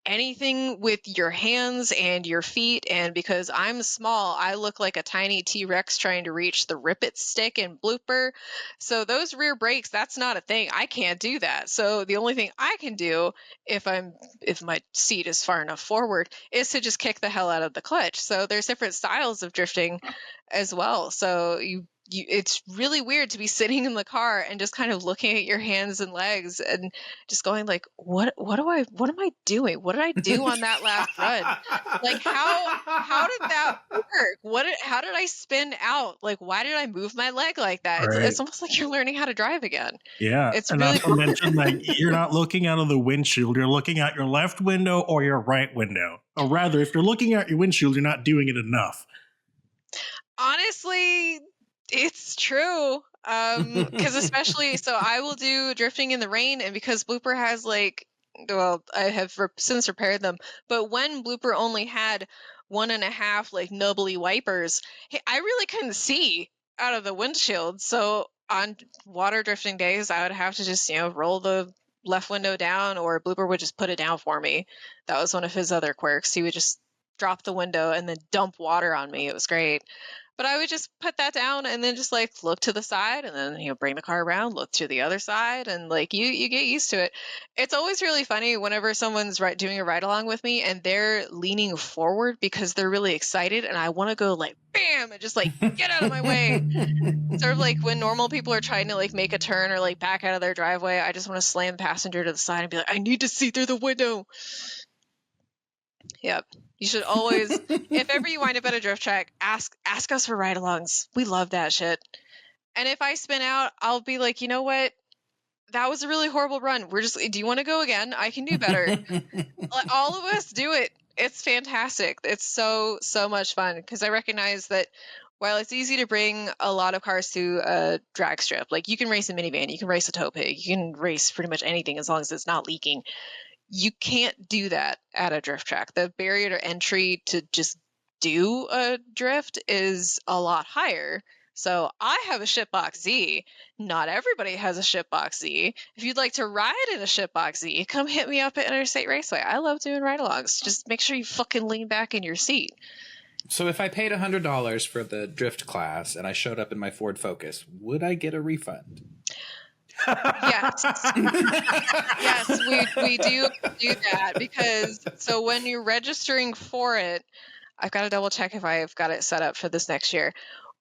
anything with your hands and your feet. And because I'm small, I look like a tiny T-Rex trying to reach the rip it stick in Blooper. So those rear brakes, that's not a thing. I can't do that. So the only thing I can do if my seat is far enough forward is to just kick the hell out of the clutch. So there's different styles of drifting as well. So it's really weird to be sitting in the car and just kind of looking at your hands and legs and just going like, what am I doing? What did I do on that last run? Like, how did that work? How did I spin out? Like, why did I move my leg like that? Right. It's almost like you're learning how to drive again. Yeah. It's and really not to mention, like, you're not looking out of the windshield. You're looking out your left window or your right window. Or rather, if you're looking out your windshield, you're not doing it enough. Honestly, it's true. Because especially, so I will do drifting in the rain, and because Blooper has I have since repaired them, but when Blooper only had 1.5 like nubbly wipers, I really couldn't see out of the windshield. So on water drifting days, I would have to just, roll the left window down, or Blooper would just put it down for me. That was one of his other quirks. He would just drop the window and then dump water on me. It was great. But I would just put that down and then just like look to the side and then, bring the car around, look to the other side, and like you get used to it. It's always really funny whenever someone's doing a ride along with me and they're leaning forward because they're really excited, and I want to go like bam and just like get out of my way. Sort of like when normal people are trying to like make a turn or like back out of their driveway, I just want to slam the passenger to the side and be like, I need to see through the window. Yep. You should always, if ever you wind up at a drift track, ask us for ride-alongs. We love that shit. And if I spin out, I'll be like, you know what? That was a really horrible run. Do you want to go again? I can do better. All of us do it. It's fantastic. It's so much fun because I recognize that while it's easy to bring a lot of cars to a drag strip, like you can race a minivan, you can race a tow pig, you can race pretty much anything as long as it's not leaking. You can't do that at a drift track. The barrier to entry to just do a drift is a lot higher. So I have a Shipbox Z. Not everybody has a Shipbox Z. If you'd like to ride in a Shipbox Z, come hit me up at Interstate Raceway. I love doing ride-alongs. Just make sure you fucking lean back in your seat. So if I paid $100 for the drift class and I showed up in my Ford Focus, would I get a refund? Yes. Yes, we do that because so when you're registering for it, I've got to double check if I've got it set up for this next year.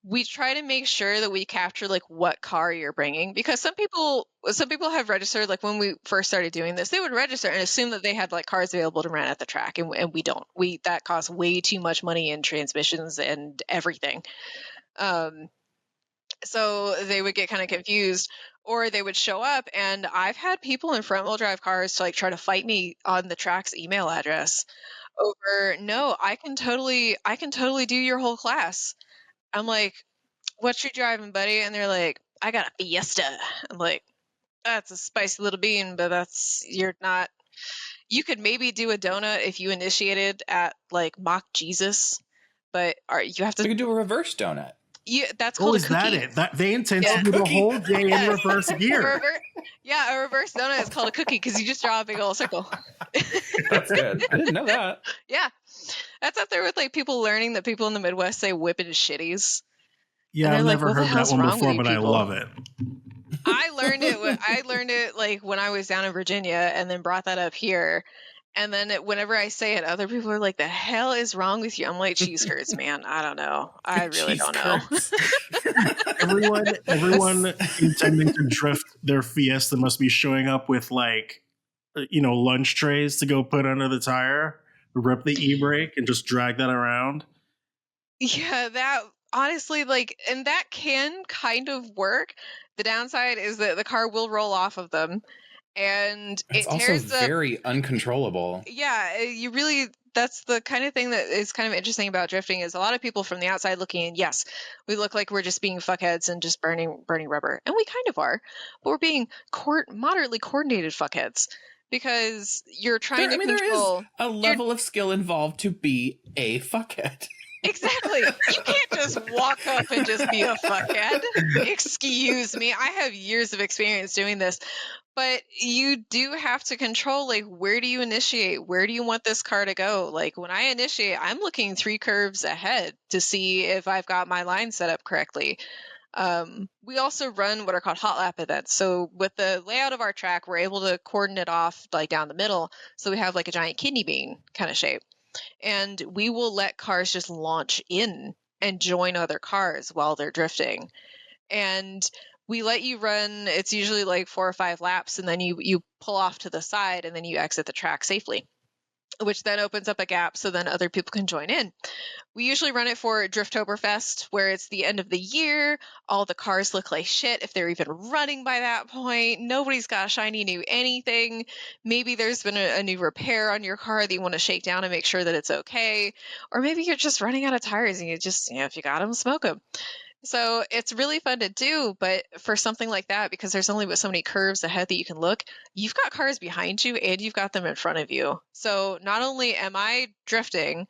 We try to make sure that we capture like what car you're bringing because some people have registered like when we first started doing this, they would register and assume that they had like cars available to rent at the track and we don't. That costs way too much money in transmissions and everything. So they would get kind of confused or they would show up and I've had people in front wheel drive cars to like try to fight me on the track's email address over no, I can totally do your whole class. I'm like, what you driving, buddy? And they're like, I got a Fiesta. I'm like, that's a spicy little bean, but you're not. You could maybe do a donut if you initiated at like Mock Jesus, but you have to. You could do a reverse donut. Yeah, that's called a cookie. Is that it? That they intend to do the whole day in reverse gear. A reverse donut is called a cookie because you just draw a big old circle. That's good. I didn't know that. Yeah, that's up there with like people learning that people in the Midwest say whipping shitties. Yeah, I've never heard that one before, but I love it. I learned it like when I was down in Virginia and then brought that up here. And then whenever I say it, other people are like, the hell is wrong with you? I'm like, cheese curds, man. I don't know. I really don't know. everyone intending to drift their Fiesta must be showing up with like, lunch trays to go put under the tire, rip the e-brake and just drag that around. Yeah, that honestly, like, and that can kind of work. The downside is that the car will roll off of them. And it's also very uncontrollable. Yeah, that's the kind of thing that is kind of interesting about drifting is a lot of people from the outside looking in, yes, we look like we're just being fuckheads and just burning rubber. And we kind of are, but we're being moderately coordinated fuckheads because you're trying to control. There is a level of skill involved to be a fuckhead. Exactly. You can't just walk up and just be a fuckhead. Excuse me. I have years of experience doing this. But you do have to control, like, where do you initiate? Where do you want this car to go? Like, when I initiate, I'm looking 3 curves ahead to see if I've got my line set up correctly. We also run what are called hot lap events. So with the layout of our track, we're able to cordon it off, like, down the middle. So we have, like, a giant kidney bean kind of shape. And we will let cars just launch in and join other cars while they're drifting. And we let you run, it's usually like 4 or 5 laps, and then you pull off to the side and then you exit the track safely, which then opens up a gap so then other people can join in. We usually run it for Drifttoberfest, where it's the end of the year. All the cars look like shit if they're even running by that point. Nobody's got a shiny new anything. Maybe there's been a new repair on your car that you want to shake down and make sure that it's okay. Or maybe you're just running out of tires and you just, if you got them, smoke them. So it's really fun to do, but for something like that, because there's only but so many curves ahead that you can look, you've got cars behind you and you've got them in front of you. So not only am I drifting,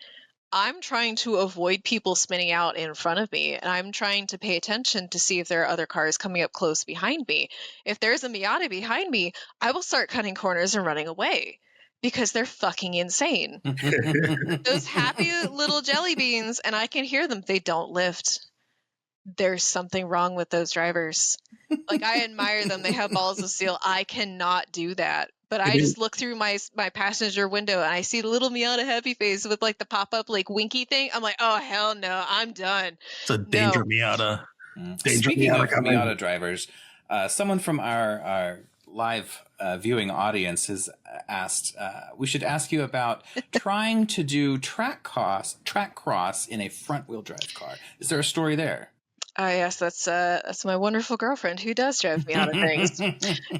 I'm trying to avoid people spinning out in front of me, and I'm trying to pay attention to see if there are other cars coming up close behind me. If there's a Miata behind me, I will start cutting corners and running away because they're fucking insane. Those happy little jelly beans, and I can hear them, they don't lift. There's something wrong with those drivers. Like, I admire them. They have balls of steel. I cannot do that. But I just look through my passenger window and I see the little Miata happy face with like the pop-up like winky thing. I'm like, oh, hell no, I'm done. It's a danger Miata. Speaking of Miata drivers, someone from our live viewing audience has asked, we should ask you about trying to do track cross in a front-wheel drive car. Is there a story there? Yes, that's my wonderful girlfriend who does drive me out of things.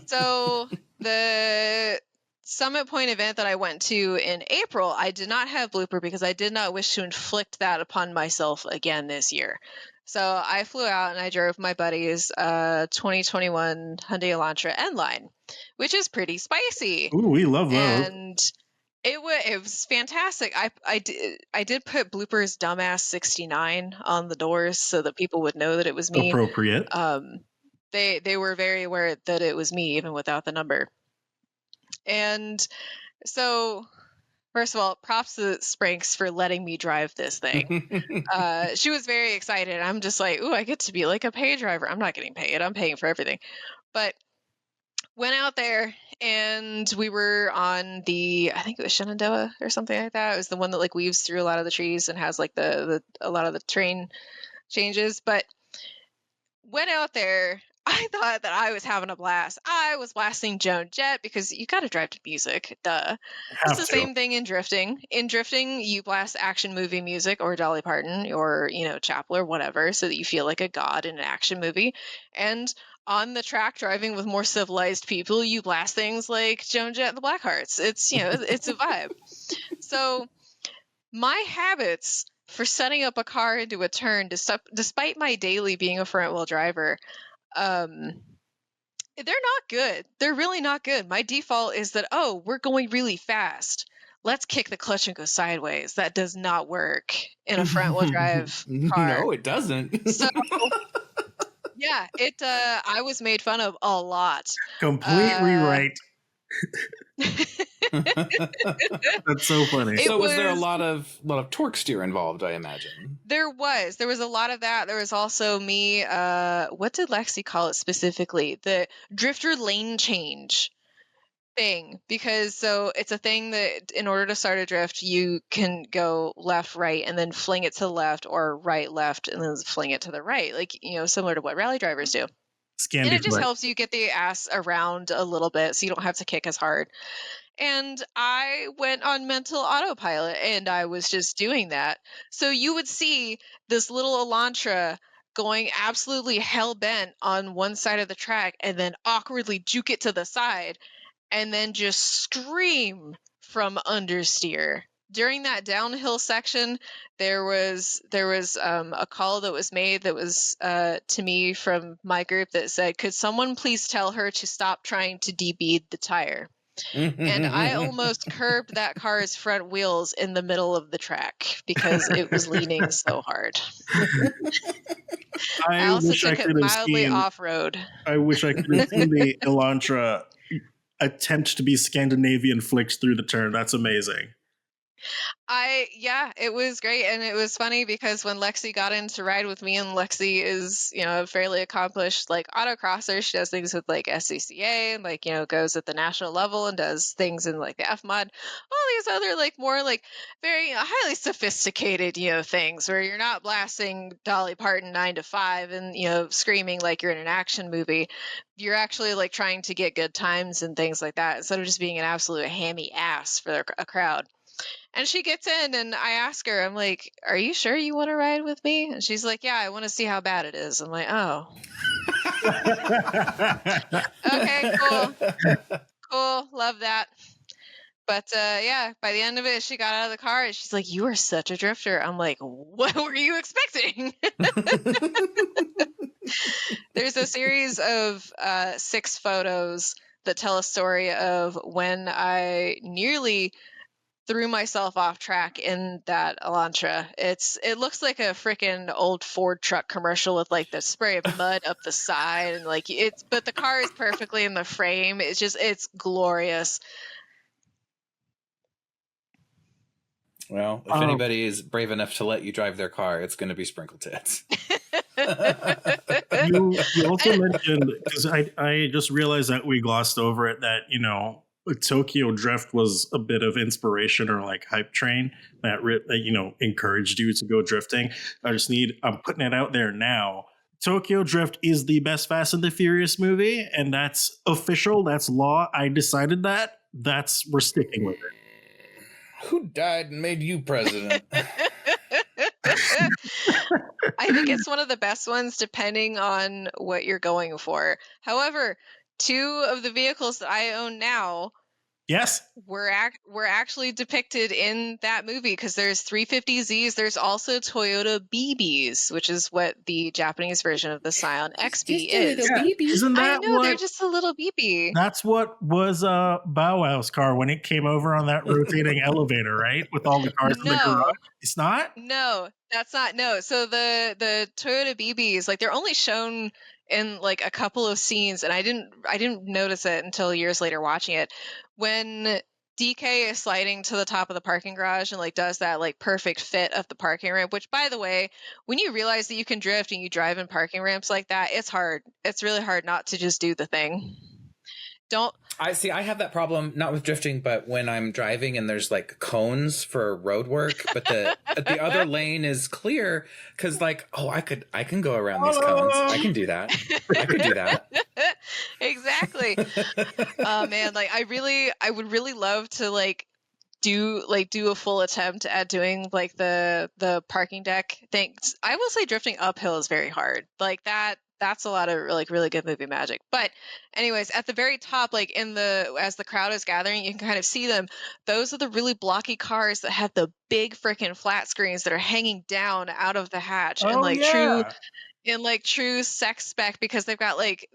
So the Summit Point event that I went to in April, I did not have blooper because I did not wish to inflict that upon myself again this year. So I flew out and I drove my buddy's 2021 Hyundai Elantra N-Line, which is pretty spicy. Ooh, we love those. And it was fantastic. I did put bloopers dumbass 69 on the doors so that people would know that it was me. Appropriate. They were very aware that it was me even without the number. And so, first of all, props to Sprinks for letting me drive this thing. She was very excited. I'm just like, ooh, I get to be like a pay driver. I'm not getting paid. I'm paying for everything. But went out there and we were on I think it was Shenandoah or something like that. It was the one that like weaves through a lot of the trees and has like a lot of the terrain changes. But went out there. I thought that I was having a blast. I was blasting Joan Jett because you got to drive to music. Duh. It's the same thing in drifting. In drifting, you blast action movie music or Dolly Parton or, Chapel or whatever so that you feel like a god in an action movie. And on the track driving with more civilized people, you blast things like Joan Jett and the Blackhearts. It's, it's a vibe. So my habits for setting up a car into a turn, despite my daily being a front wheel driver, they're not good. They're really not good. My default is that, we're going really fast. Let's kick the clutch and go sideways. That does not work in a front wheel drive car. No, it doesn't. So, yeah, I was made fun of a lot. Complete rewrite. That's so funny. So was there a lot of torque steer involved, I imagine? There was a lot of that. There was also me, what did Lexi call it specifically? The drifter lane change thing. Because so it's a thing that in order to start a drift, you can go left, right, and then fling it to the left, or right, left, and then fling it to the right. Like, similar to what rally drivers do. And it just helps you get the ass around a little bit so you don't have to kick as hard. And I went on mental autopilot and I was just doing that. So you would see this little Elantra going absolutely hell-bent on one side of the track and then awkwardly juke it to the side and then just scream from understeer. During that downhill section, there was a call that was made that was to me from my group that said, "Could someone please tell her to stop trying to debead the tire?" And I almost curbed that car's front wheels in the middle of the track because it was leaning so hard. I also took it mildly off-road. I wish I could have seen the Elantra attempt to be Scandinavian flicked through the turn. That's amazing. It was great. And it was funny because when Lexi got in to ride with me, and Lexi is, a fairly accomplished autocrosser. She does things with SCCA and goes at the national level and does things in the F mod, all these other more very highly sophisticated, things where you're not blasting Dolly Parton 9 to 5 and, screaming like you're in an action movie. You're actually trying to get good times and things like that instead of just being an absolute hammy ass for a crowd. And she gets in and I ask her, I'm like, "Are you sure you want to ride with me?" And she's like, "Yeah, I want to see how bad it is." I'm like, "Oh." Okay, cool. Love that. But by the end of it, she got out of the car and she's like, "You are such a drifter." I'm like, "What were you expecting?" There's a series of 6 photos that tell a story of when I nearly threw myself off track in that Elantra. It looks like a freaking old Ford truck commercial with the spray of mud up the side and but the car is perfectly in the frame. It's glorious. Well, if anybody is brave enough to let you drive their car, it's going to be Sprinkle Tits. You also mentioned, because I just realized that we glossed over it, that Tokyo Drift was a bit of inspiration or hype train that encouraged you to go drifting. I'm putting it out there now Tokyo Drift is the best Fast and the Furious movie, and that's official. That's law. I decided that. We're sticking with it. Who died and made you president? I think it's one of the best ones depending on what you're going for. However, 2 of the vehicles that I own now Yes. were actually depicted in that movie, because there's 350Zs. There's also Toyota BBs, which is what the Japanese version of the Scion XB is. Yeah. Isn't that I know, they're what? just a little BB. That's what was Bow Wow's car when it came over on that rotating elevator, right? With all the cars in the No. garage. It's not? No, that's not. No. So the Toyota BBs, like, they're only shown in like a couple of scenes, and I didn't notice it until years later watching it. When DK is sliding to the top of the parking garage and like does that like perfect fit of the parking ramp, which, by the way, when you realize that you can drift and you drive in parking ramps like that, it's hard. It's really hard not to just do the thing. I have that problem, not with drifting, but when I'm driving and there's like cones for road work, but the other lane is clear, because like, I can go around these cones. I can do that. I could do that. Exactly. Oh man, like I would really love to do a full attempt at doing like the parking deck things. I will say drifting uphill is very hard. Like that's a lot of like really good movie magic. But anyways, at the very top, like as the crowd is gathering, you can kind of see them. Those are the really blocky cars that have the big freaking flat screens that are hanging down out of the hatch, and true sex spec, because they've got like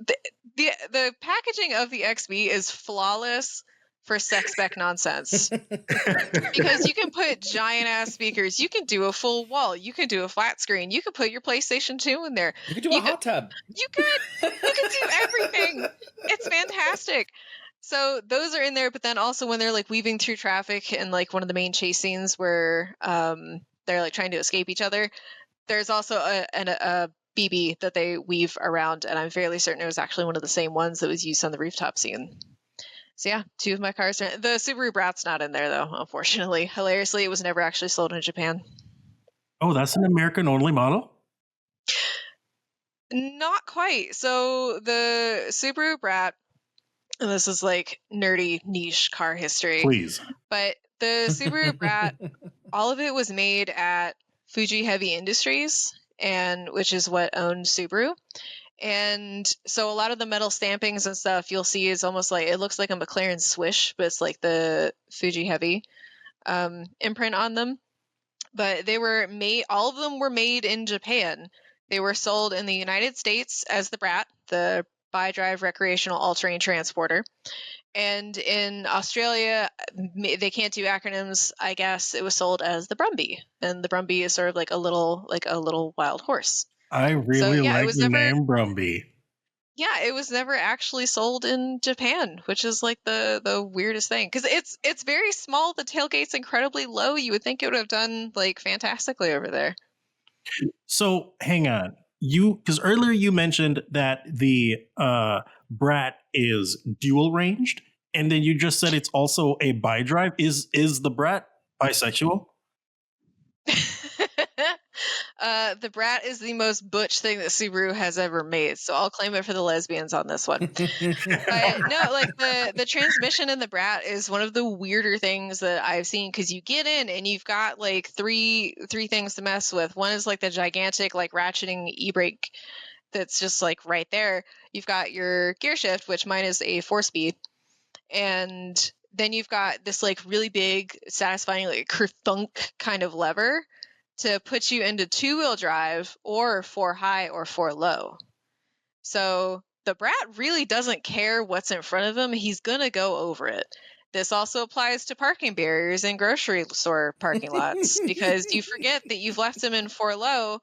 the packaging of the XB is flawless for sex spec nonsense. Because you can put giant ass speakers, you can do a full wall, you can do a flat screen, you can put your PlayStation 2 in there, you can do a hot tub, you can do everything. It's fantastic. So those are in there, but then also when they're like weaving through traffic in like one of the main chase scenes where they're like trying to escape each other, there's also a BB that they weave around, and I'm fairly certain it was actually one of the same ones that was used on the rooftop scene. So yeah, 2 of my cars are. The Subaru Brat's not in there though, unfortunately. Hilariously, it was never actually sold in Japan. Oh, that's an American-only model? Not quite. So the Subaru Brat, and this is like nerdy niche car history. Please. But the Subaru Brat, all of it was made at Fuji Heavy Industries, which is what owned Subaru. And so a lot of the metal stampings and stuff you'll see is almost like, it looks like a McLaren Swish, but it's like the Fuji Heavy imprint on them. But all of them were made in Japan. They were sold in the United States as the Brat, the bi-drive recreational all-terrain transporter. And in Australia, they can't do acronyms, I guess. It was sold as the Brumby. And the Brumby is sort of like a little wild horse. I really like the name Brumby. Yeah, it was never actually sold in Japan, which is like the weirdest thing, because it's very small. The tailgate's incredibly low. You would think it would have done like fantastically over there. So hang on, because earlier you mentioned that the Brat is dual ranged, and then you just said it's also a bi-drive. Is the Brat bisexual? The Brat is the most butch thing that Subaru has ever made, so I'll claim it for the lesbians on this one. But no, like the transmission in the Brat is one of the weirder things that I've seen, because you get in and you've got like three things to mess with. One is like the gigantic like ratcheting e-brake that's just like right there. You've got your gear shift, which mine is a 4-speed, and then you've got this like really big, satisfying like kerthunk kind of lever to put you into 2-wheel drive or 4 high or 4 low. So the Brat really doesn't care what's in front of him. He's going to go over it. This also applies to parking barriers in grocery store parking lots, because you forget that you've left him in 4 low,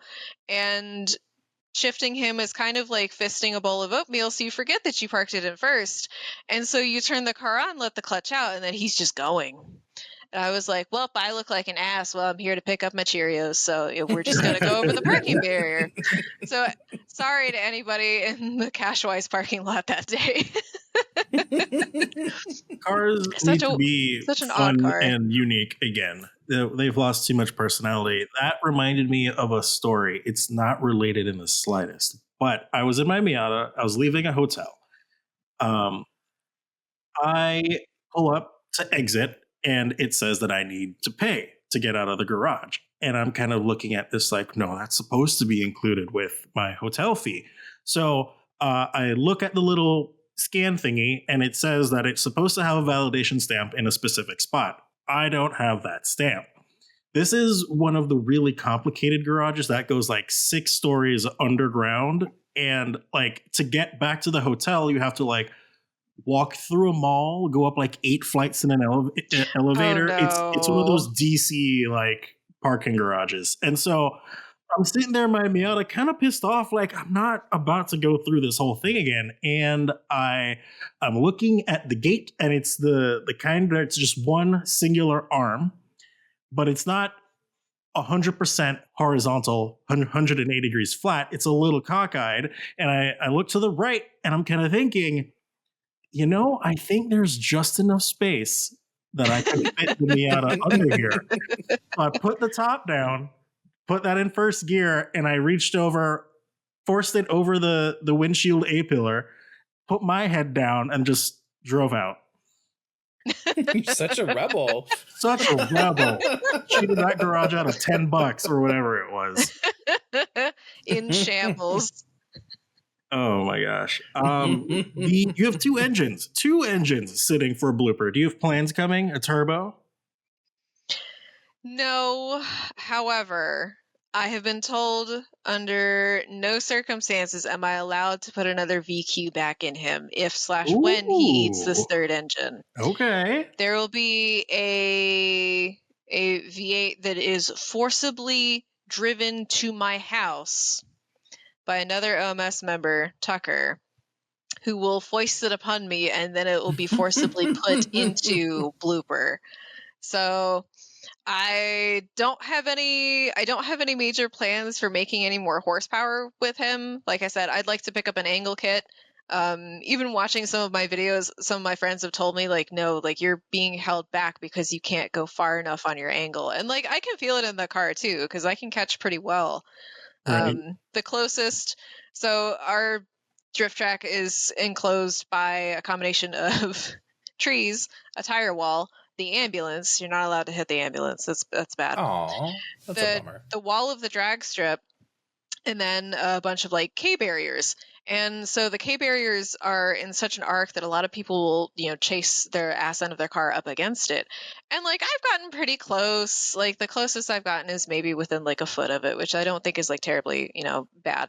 and shifting him is kind of like fisting a bowl of oatmeal, so you forget that you parked it in first. And so you turn the car on, let the clutch out, and then he's just going. And I was like, well, I look like an ass. Well, I'm here to pick up my Cheerios, so we're just going to go over the parking barrier. So sorry to anybody in the Cashwise parking lot that day. Cars need to be fun and unique again. They've lost too much personality. That reminded me of a story. It's not related in the slightest, But I was in my Miata. I was leaving a hotel. I pull up to exit, and it says that I need to pay to get out of the garage. And I'm kind of looking at this like, no, that's supposed to be included with my hotel fee. So I look at the little scan thingy, and it says that it's supposed to have a validation stamp in a specific spot. I don't have that stamp. This is one of the really complicated garages that goes like 6 stories underground. And like to get back to the hotel, you have to like walk through a mall, go up like 8 flights in an elevator. Oh, It's one of no. those DC like parking garages. And so I'm sitting there in my Miata, kind of pissed off, like I'm not about to go through this whole thing again. And I'm looking at the gate, and it's the kind that's just one singular arm, but it's not 100% horizontal, 180 degrees flat. It's a little cockeyed. And I look to the right, and I'm kind of thinking, you know, I think there's just enough space that I can fit the Miata under here. So I put the top down, put that in first gear, and I reached over, forced it over the windshield A-pillar, put my head down, and just drove out. You're such a rebel. Such a rebel. Cheated that garage out of $10 or whatever it was. In shambles. Oh my gosh. You have two engines sitting for a blooper. Do you have plans coming? A turbo? No, however, I have been told under no circumstances am I allowed to put another VQ back in him if/when he eats this Ooh. third engine. Okay. There will be a V8 that is forcibly driven to my house by another OMS member, Tucker, who will foist it upon me, and then it will be forcibly put into blooper. So I don't have any major plans for making any more horsepower with him. Like I said, I'd like to pick up an angle kit. Even watching some of my videos, some of my friends have told me like, no, like you're being held back because you can't go far enough on your angle. And like I can feel it in the car too, because I can catch pretty well. Right. The closest, so our drift track is enclosed by a combination of trees, a tire wall, the ambulance. You're not allowed to hit the ambulance. That's bad. Aw, that's a bummer. The wall of the drag strip, and then a bunch of like K barriers. And so the K barriers are in such an arc that a lot of people will, chase their ass end of their car up against it. And like I've gotten pretty close. Like the closest I've gotten is maybe within like a foot of it, which I don't think is like terribly, bad.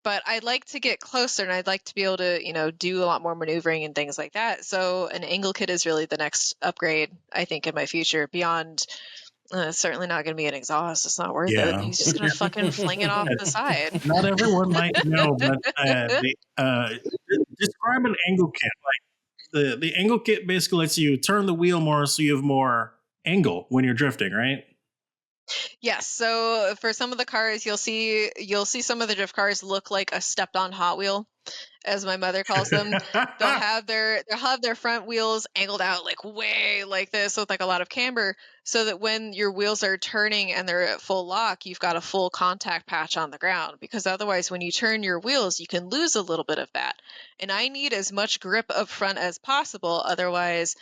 But I'd like to get closer, and I'd like to be able to, do a lot more maneuvering and things like that. So an angle kit is really the next upgrade, I think, in my future beyond. It's certainly not going to be an exhaust. It's not worth it. He's just going to fucking fling it off the side. Not everyone might know, but describe an angle kit. Like the angle kit basically lets you turn the wheel more, so you have more angle when you're drifting, right? Yes. So for some of the cars, you'll see some of the drift cars look like a stepped-on Hot Wheel, as my mother calls them. They'll have their front wheels angled out like way like this with like a lot of camber, so that when your wheels are turning and they're at full lock, you've got a full contact patch on the ground. Because otherwise, when you turn your wheels, you can lose a little bit of that. And I need as much grip up front as possible. Otherwise,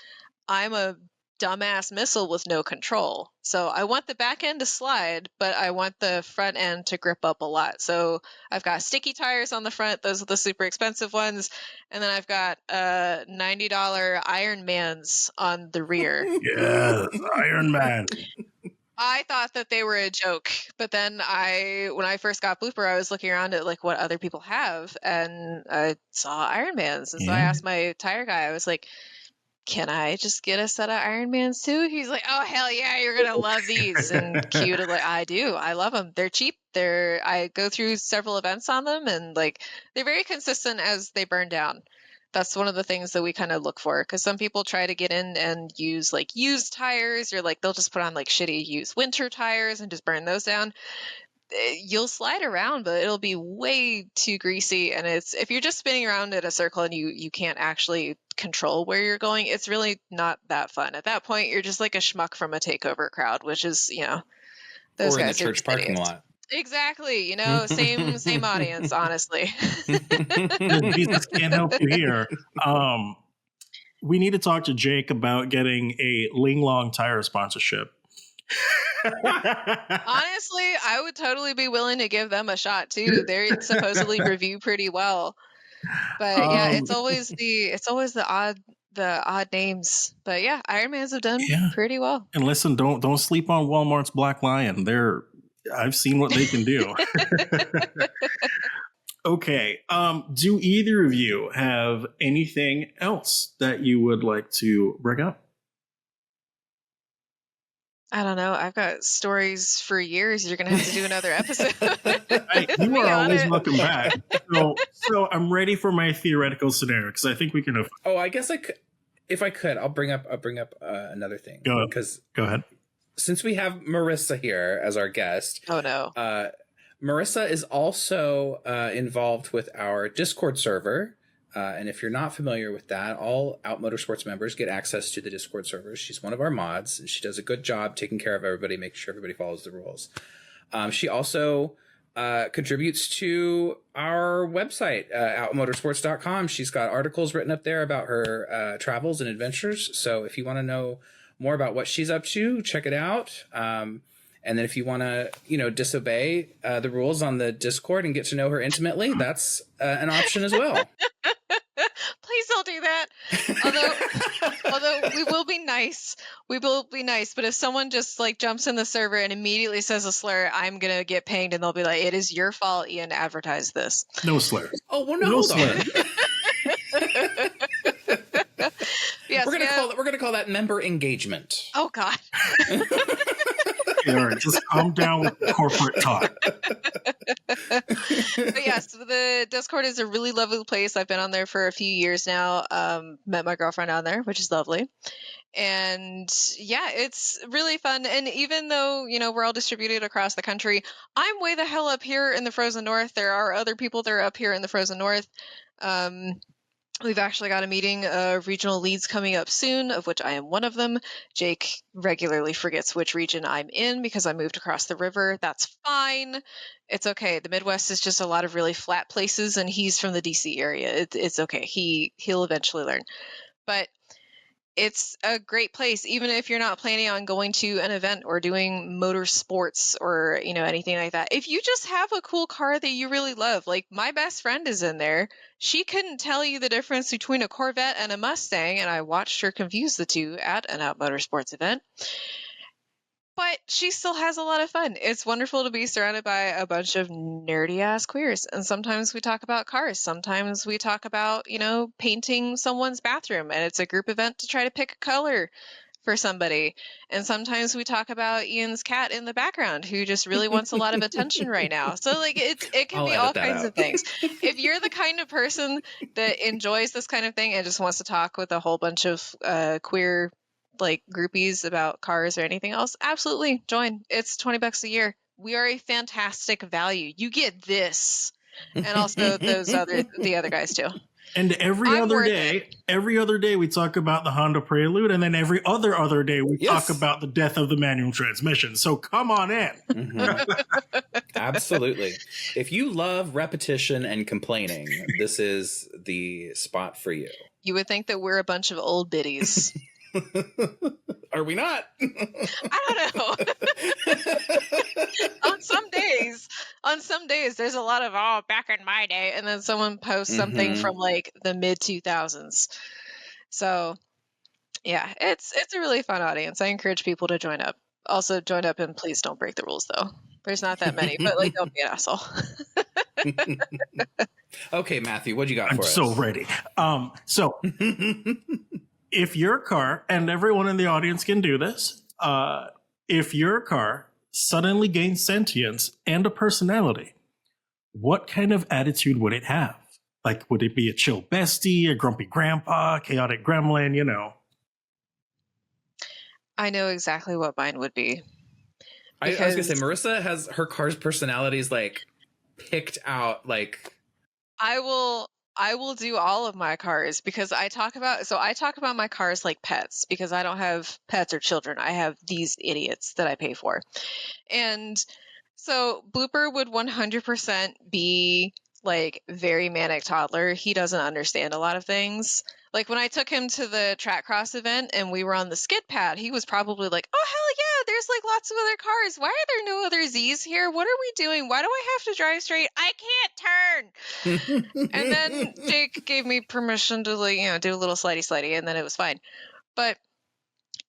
I'm a dumbass missile with no control. So I want the back end to slide, but I want the front end to grip up a lot. So I've got sticky tires on the front. Those are the super expensive ones. And then I've got $90 Iron Mans on the rear. Yes, Iron Man. I thought that they were a joke, but then when I first got Blooper, I was looking around at like what other people have, and I saw Iron Mans. And so I asked my tire guy, I was like, can I just get a set of Iron Mans too? He's like, oh, hell yeah, you're going to love these. And cute, like, I do. I love them. They're cheap. I go through several events on them, and like, they're very consistent as they burn down. That's one of the things that we kind of look for, because some people try to get in and use like used tires, or like they'll just put on like shitty used winter tires and just burn those down. You'll slide around, but it'll be way too greasy. And if you're just spinning around in a circle and you can't actually control where you're going, it's really not that fun. At that point, you're just like a schmuck from a takeover crowd, which is, those or in the guys are church just parking idiots. lot. Exactly. You know, same audience, honestly. Jesus can't help you here. We need to talk to Jake about getting a Ling Long tire sponsorship. Honestly, I would totally be willing to give them a shot too. They supposedly review pretty well. But yeah, it's always the odd names. But yeah, Ironmans have done Yeah. pretty well. And listen, don't sleep on Walmart's Black Lion. I've seen what they can do. Okay. Do either of you have anything else that you would like to bring up? I don't know. I've got stories for years. You're gonna have to do another episode. You are always welcome back. So I'm ready for my theoretical scenario because I think we can. Oh, I guess if I could, I'll bring up another thing. Go ahead. Since we have Marissa here as our guest. Oh no. Marissa is also involved with our Discord server. And if you're not familiar with that, all Out Motorsports members get access to the Discord server. She's one of our mods, and she does a good job taking care of everybody, making sure everybody follows the rules. She also contributes to our website, outmotorsports.com. She's got articles written up there about her travels and adventures. So if you want to know more about what she's up to, check it out. And then if you want to, disobey the rules on the Discord and get to know her intimately, that's an option as well. Please don't do that. Although we will be nice. We will be nice. But if someone just jumps in the server and immediately says a slur, I'm going to get pinged and they'll be like, it is your fault, Ian advertised this. No slurs. Oh, well, no, hold on. Yes, we're gonna call that member engagement. Oh God. All right, just calm down with the corporate talk. But yes, the Discord is a really lovely place. I've been on there for a few years now. Met my girlfriend on there, which is lovely. And yeah, it's really fun. And even though, we're all distributed across the country, I'm way the hell up here in the frozen north. There are other people that are up here in the frozen north. We've actually got a meeting of regional leads coming up soon, of which I am one of them. Jake regularly forgets which region I'm in because I moved across the river. That's fine. It's okay. The Midwest is just a lot of really flat places, and he's from the DC area. It's okay. He'll eventually learn. But it's a great place, even if you're not planning on going to an event or doing motorsports or, anything like that. If you just have a cool car that you really love, like my best friend is in there. She couldn't tell you the difference between a Corvette and a Mustang, and I watched her confuse the two at an Out Motorsports event. But she still has a lot of fun. It's wonderful to be surrounded by a bunch of nerdy-ass queers. And sometimes we talk about cars. Sometimes we talk about, painting someone's bathroom. And it's a group event to try to pick a color for somebody. And sometimes we talk about Ian's cat in the background who just really wants a lot of attention right now. So, it can be all kinds of things. If you're the kind of person that enjoys this kind of thing and just wants to talk with a whole bunch of queer groupies about cars or anything else, absolutely join. It's $20 a year. We are a fantastic value. You get this, and also the other guys too. And every other day we talk about the Honda Prelude, and then every other day we talk about the death of the manual transmission. So come on in. Mm-hmm. Absolutely. If you love repetition and complaining, this is the spot for you. You would think that we're a bunch of old biddies. Are we not? I don't know. on some days there's a lot of back in my day, and then someone posts something from the mid 2000s. So yeah, it's a really fun audience. I encourage people to join up. Also join up, and please don't break the rules though. There's not that many, but don't be an asshole. Okay, Matthew, what you got for us? I'm so ready. So if your car, and everyone in the audience can do this, if your car suddenly gains sentience and a personality, what kind of attitude would it have? Would it be a chill bestie, a grumpy grandpa, chaotic gremlin, I know exactly what mine would be. I was going to say, Marissa has her car's personalities, picked out, I will do all of my cars because I talk about my cars like pets, because I don't have pets or children. I have these idiots that I pay for. And So Blooper would 100% be like very manic toddler. He doesn't understand a lot of things. Like when I took him to the track cross event and we were on the skid pad, he was probably like, "Oh hell yeah, there's like lots of other cars. Why are there no other Z's here? What are we doing? Why do I have to drive straight? I can't turn." And then Jake gave me permission to like, do a little slidey and then it was fine. But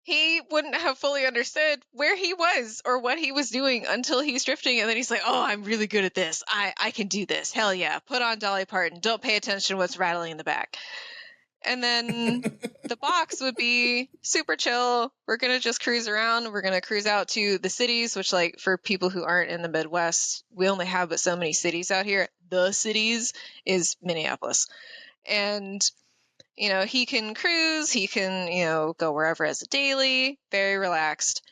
he wouldn't have fully understood where he was or what he was doing until he's drifting. And then he's like, "Oh, I'm really good at this. I can do this. Hell yeah. Put on Dolly Parton. Don't pay attention to what's rattling in the back." And then the box would be super chill. We're going to just cruise around. We're going to cruise out to the cities, which like for people who aren't in the Midwest, we only have but so many cities out here. The cities is Minneapolis. And he can cruise, he can, go wherever as a daily, very relaxed.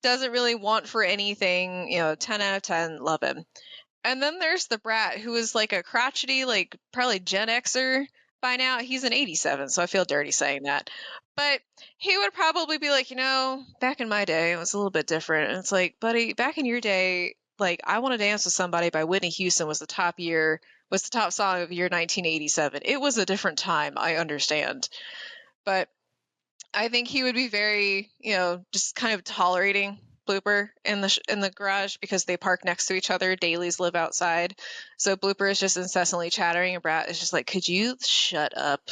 Doesn't really want for anything, 10 out of 10, love him. And then there's the brat who is like a crotchety, like probably Gen Xer by now. He's an 87, so I feel dirty saying that. But he would probably be like, back in my day, it was a little bit different. And it's like, buddy, back in your day, like I Want to Dance with Somebody by Whitney Houston was the top song of year 1987. It was a different time, I understand. But I think he would be very, just kind of tolerating Blooper in the garage because they park next to each other. Dailies live outside. So Blooper is just incessantly chattering and Brat is just like, "Could you shut up?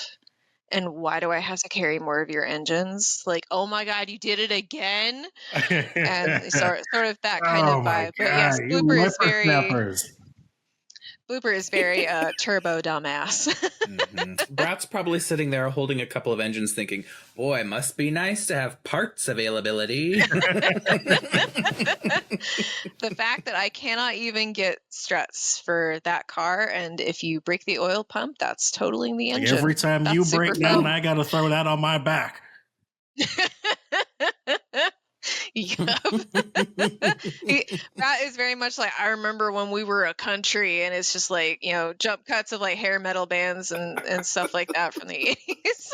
And why do I have to carry more of your engines? Like, oh my God, you did it again." And sort of that kind of vibe. But yes, Blooper is very turbo dumbass. Brat's probably sitting there holding a couple of engines thinking, "Boy, must be nice to have parts availability." The fact that I cannot even get struts for that car, and if you break the oil pump, that's totaling the engine. Every time that's you break down, I got to throw that on my back. Yep. That is very much like I remember when we were a country, and it's just like jump cuts of like hair metal bands and stuff like that from the 80s.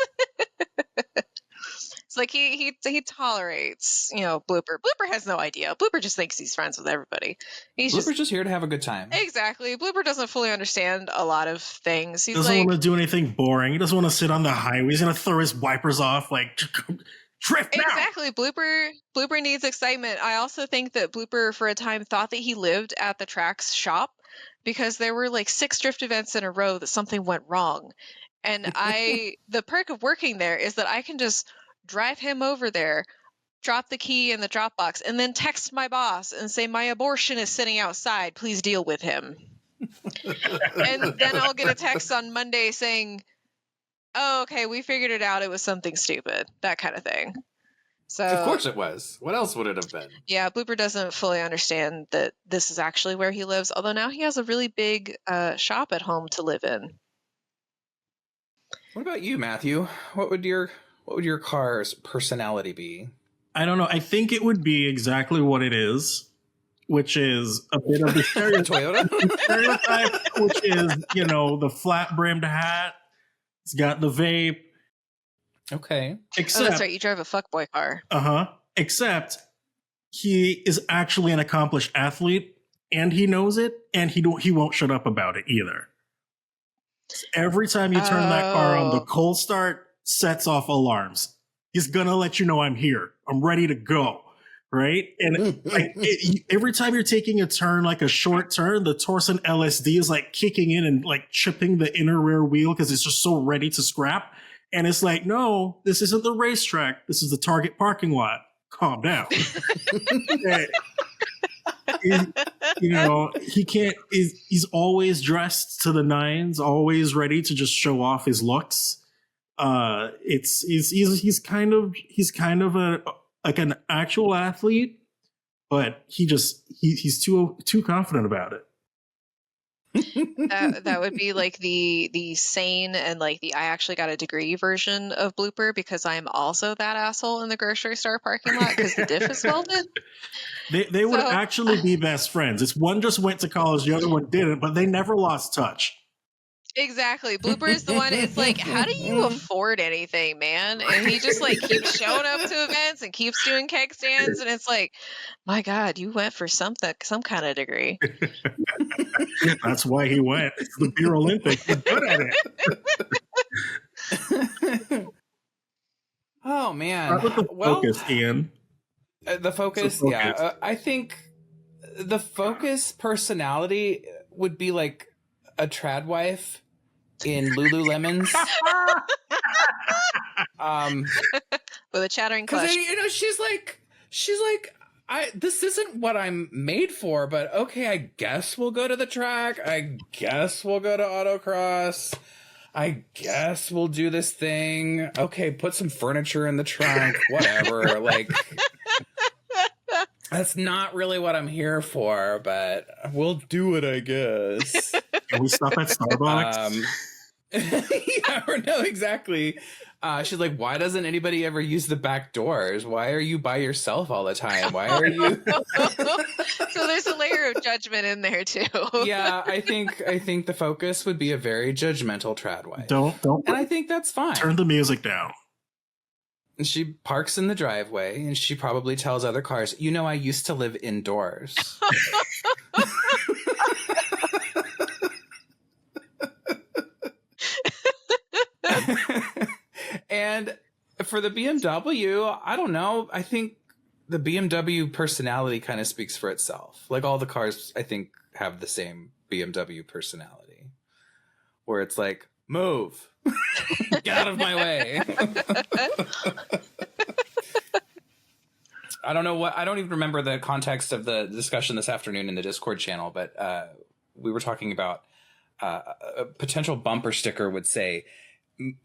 It's like he tolerates Blooper. Blooper has no idea. Blooper just thinks he's friends with everybody. Blooper's just here to have a good time. Exactly. Blooper doesn't fully understand a lot of things. He doesn't want to do anything boring. He doesn't want to sit on the highway. He's gonna throw his wipers off like. Drift now. Exactly. Blooper needs excitement. I also think that Blooper for a time thought that he lived at the track's shop because there were like 6 drift events in a row that something went wrong. And the perk of working there is that I can just drive him over there, drop the key in the drop box, and then text my boss and say, "My abortion is sitting outside. Please deal with him." And then I'll get a text on Monday saying, "Oh, okay, we figured it out. It was something stupid," that kind of thing. So of course it was. What else would it have been? Yeah, Blooper doesn't fully understand that this is actually where he lives, although now he has a really big shop at home to live in. What about you, Matthew? What would your car's personality be? I don't know. I think it would be exactly what it is, which is a bit of the stereotype, which is, the flat brimmed hat. It's got the vape. Okay. Except, that's right. You drive a fuckboy car. Except he is actually an accomplished athlete, and he knows it, and he won't shut up about it either. Every time you turn that car on, the cold start sets off alarms. He's gonna let you know I'm here. I'm ready to go. Right? And every time you're taking a turn, like a short turn, the Torsen LSD is like kicking in and like chipping the inner rear wheel because it's just so ready to scrap. And it's like, no, this isn't the racetrack. This is the Target parking lot. Calm down. He can't, he's always dressed to the nines, always ready to just show off his looks. He's kind of an actual athlete, but he's too confident about it. That would be like the sane and like the I actually got a degree version of Blooper, because I'm also that asshole in the grocery store parking lot because the diff is welded. They would actually be best friends. It's one just went to college, the other one didn't, but they never lost touch. Exactly. Blooper is the one. It's like, how do you afford anything, man? And he just like keeps showing up to events and keeps doing keg stands, and it's like, my God, you went for some kind of degree. That's why he went. It's the Beer Olympics. He's good at it. Oh man. Start with the focus, Ian. The focus, yeah. I think the focus personality would be like a trad wife in Lululemons. With a chattering clutch. Because she's like, this isn't what I'm made for, but okay, I guess we'll go to the track. I guess we'll go to autocross. I guess we'll do this thing. Okay, put some furniture in the trunk, whatever. Like, that's not really what I'm here for, but we'll do it, I guess. Can we stop at Starbucks? Yeah, or no, exactly. She's like, why doesn't anybody ever use the back doors? Why are you by yourself all the time? Why are you? So there's a layer of judgment in there too. Yeah, I think the focus would be a very judgmental trad wife. Don't. And I think that's fine. Turn the music down. And she parks in the driveway, and she probably tells other cars, I used to live indoors. And for the BMW, I don't know. I think the BMW personality kind of speaks for itself. Like all the cars, I think, have the same BMW personality, where it's like, move, get out of my way. I don't even remember the context of the discussion this afternoon in the Discord channel, but we were talking about a potential bumper sticker would say,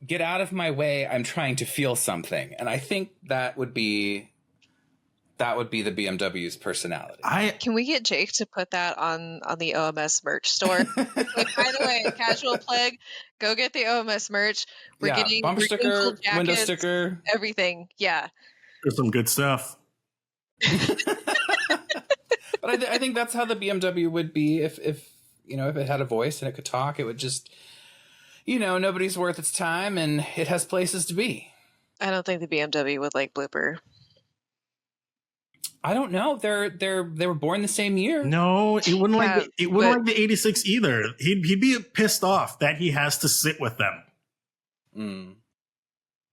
get out of my way, I'm trying to feel something. And I think that would be the BMW's personality. Can we get Jake to put that on the OMS merch store? Like, by the way, Casual Plague, go get the OMS merch. We're getting bumper sticker, jackets, window sticker, everything. Yeah. There's some good stuff. But I think that's how the BMW would be if it had a voice and it could talk. It would just, nobody's worth its time and it has places to be. I don't think the BMW would like Blooper. I don't know. They were born the same year. No, it wouldn't like the 86 either. He'd be pissed off that he has to sit with them.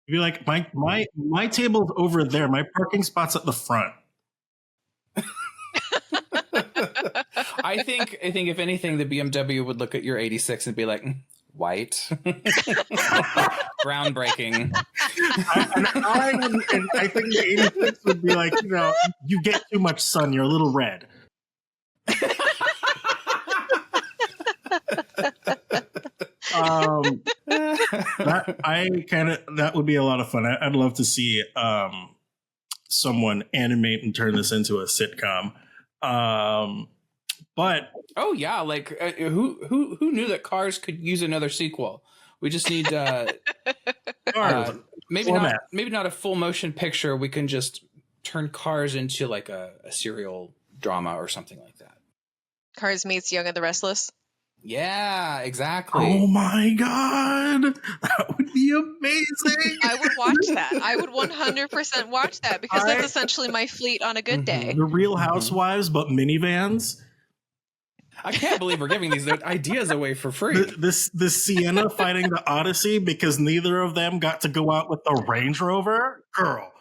He'd be like, my table's over there. My parking spot's at the front. I think if anything, the BMW would look at your 86 and be like, white, groundbreaking. I think the 86 would be like, you get too much sun. You're a little red. That would be a lot of fun. I'd love to see someone animate and turn this into a sitcom. But oh yeah, like who knew that Cars could use another sequel? We just need maybe not a full motion picture. We can just turn Cars into like a serial drama or something like that. Cars meets Young and the Restless. Yeah, exactly. Oh my God, that would be amazing. I would watch that. I would 100% watch that because that's essentially my fleet on a good day. The Real Housewives, but minivans. I can't believe we're giving these ideas away for free. The Sienna fighting the Odyssey because neither of them got to go out with the Range Rover. Girl.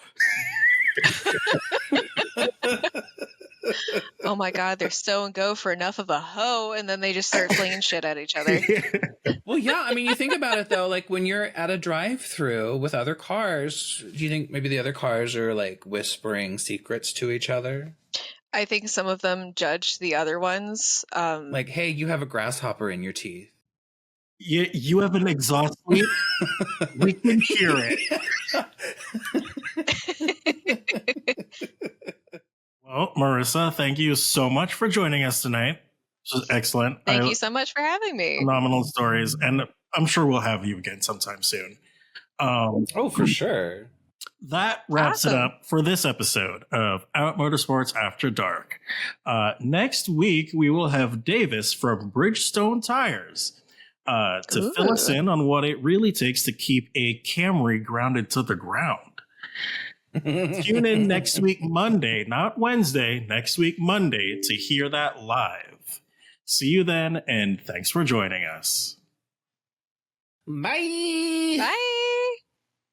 Oh my God, they're so and go for enough of a hoe, and then they just start flinging shit at each other. Well, yeah, I mean, you think about it though, like when you're at a drive-through with other cars, do you think maybe the other cars are like whispering secrets to each other? I think some of them judge the other ones. Like, hey, you have a grasshopper in your teeth. You have an exhaust leak. We can hear it. Well, Marissa, thank you so much for joining us tonight. This was excellent. Thank you so much for having me. Phenomenal stories. And I'm sure we'll have you again sometime soon. Oh, for sure. That wraps it up for this episode of Out Motorsports After Dark. Next week, we will have Davis from Bridgestone Tires. to fill us in on what it really takes to keep a Camry grounded to the ground. Tune in next week, Monday, not Wednesday, next week, Monday, to hear that live. See you then, and thanks for joining us. Bye. Bye.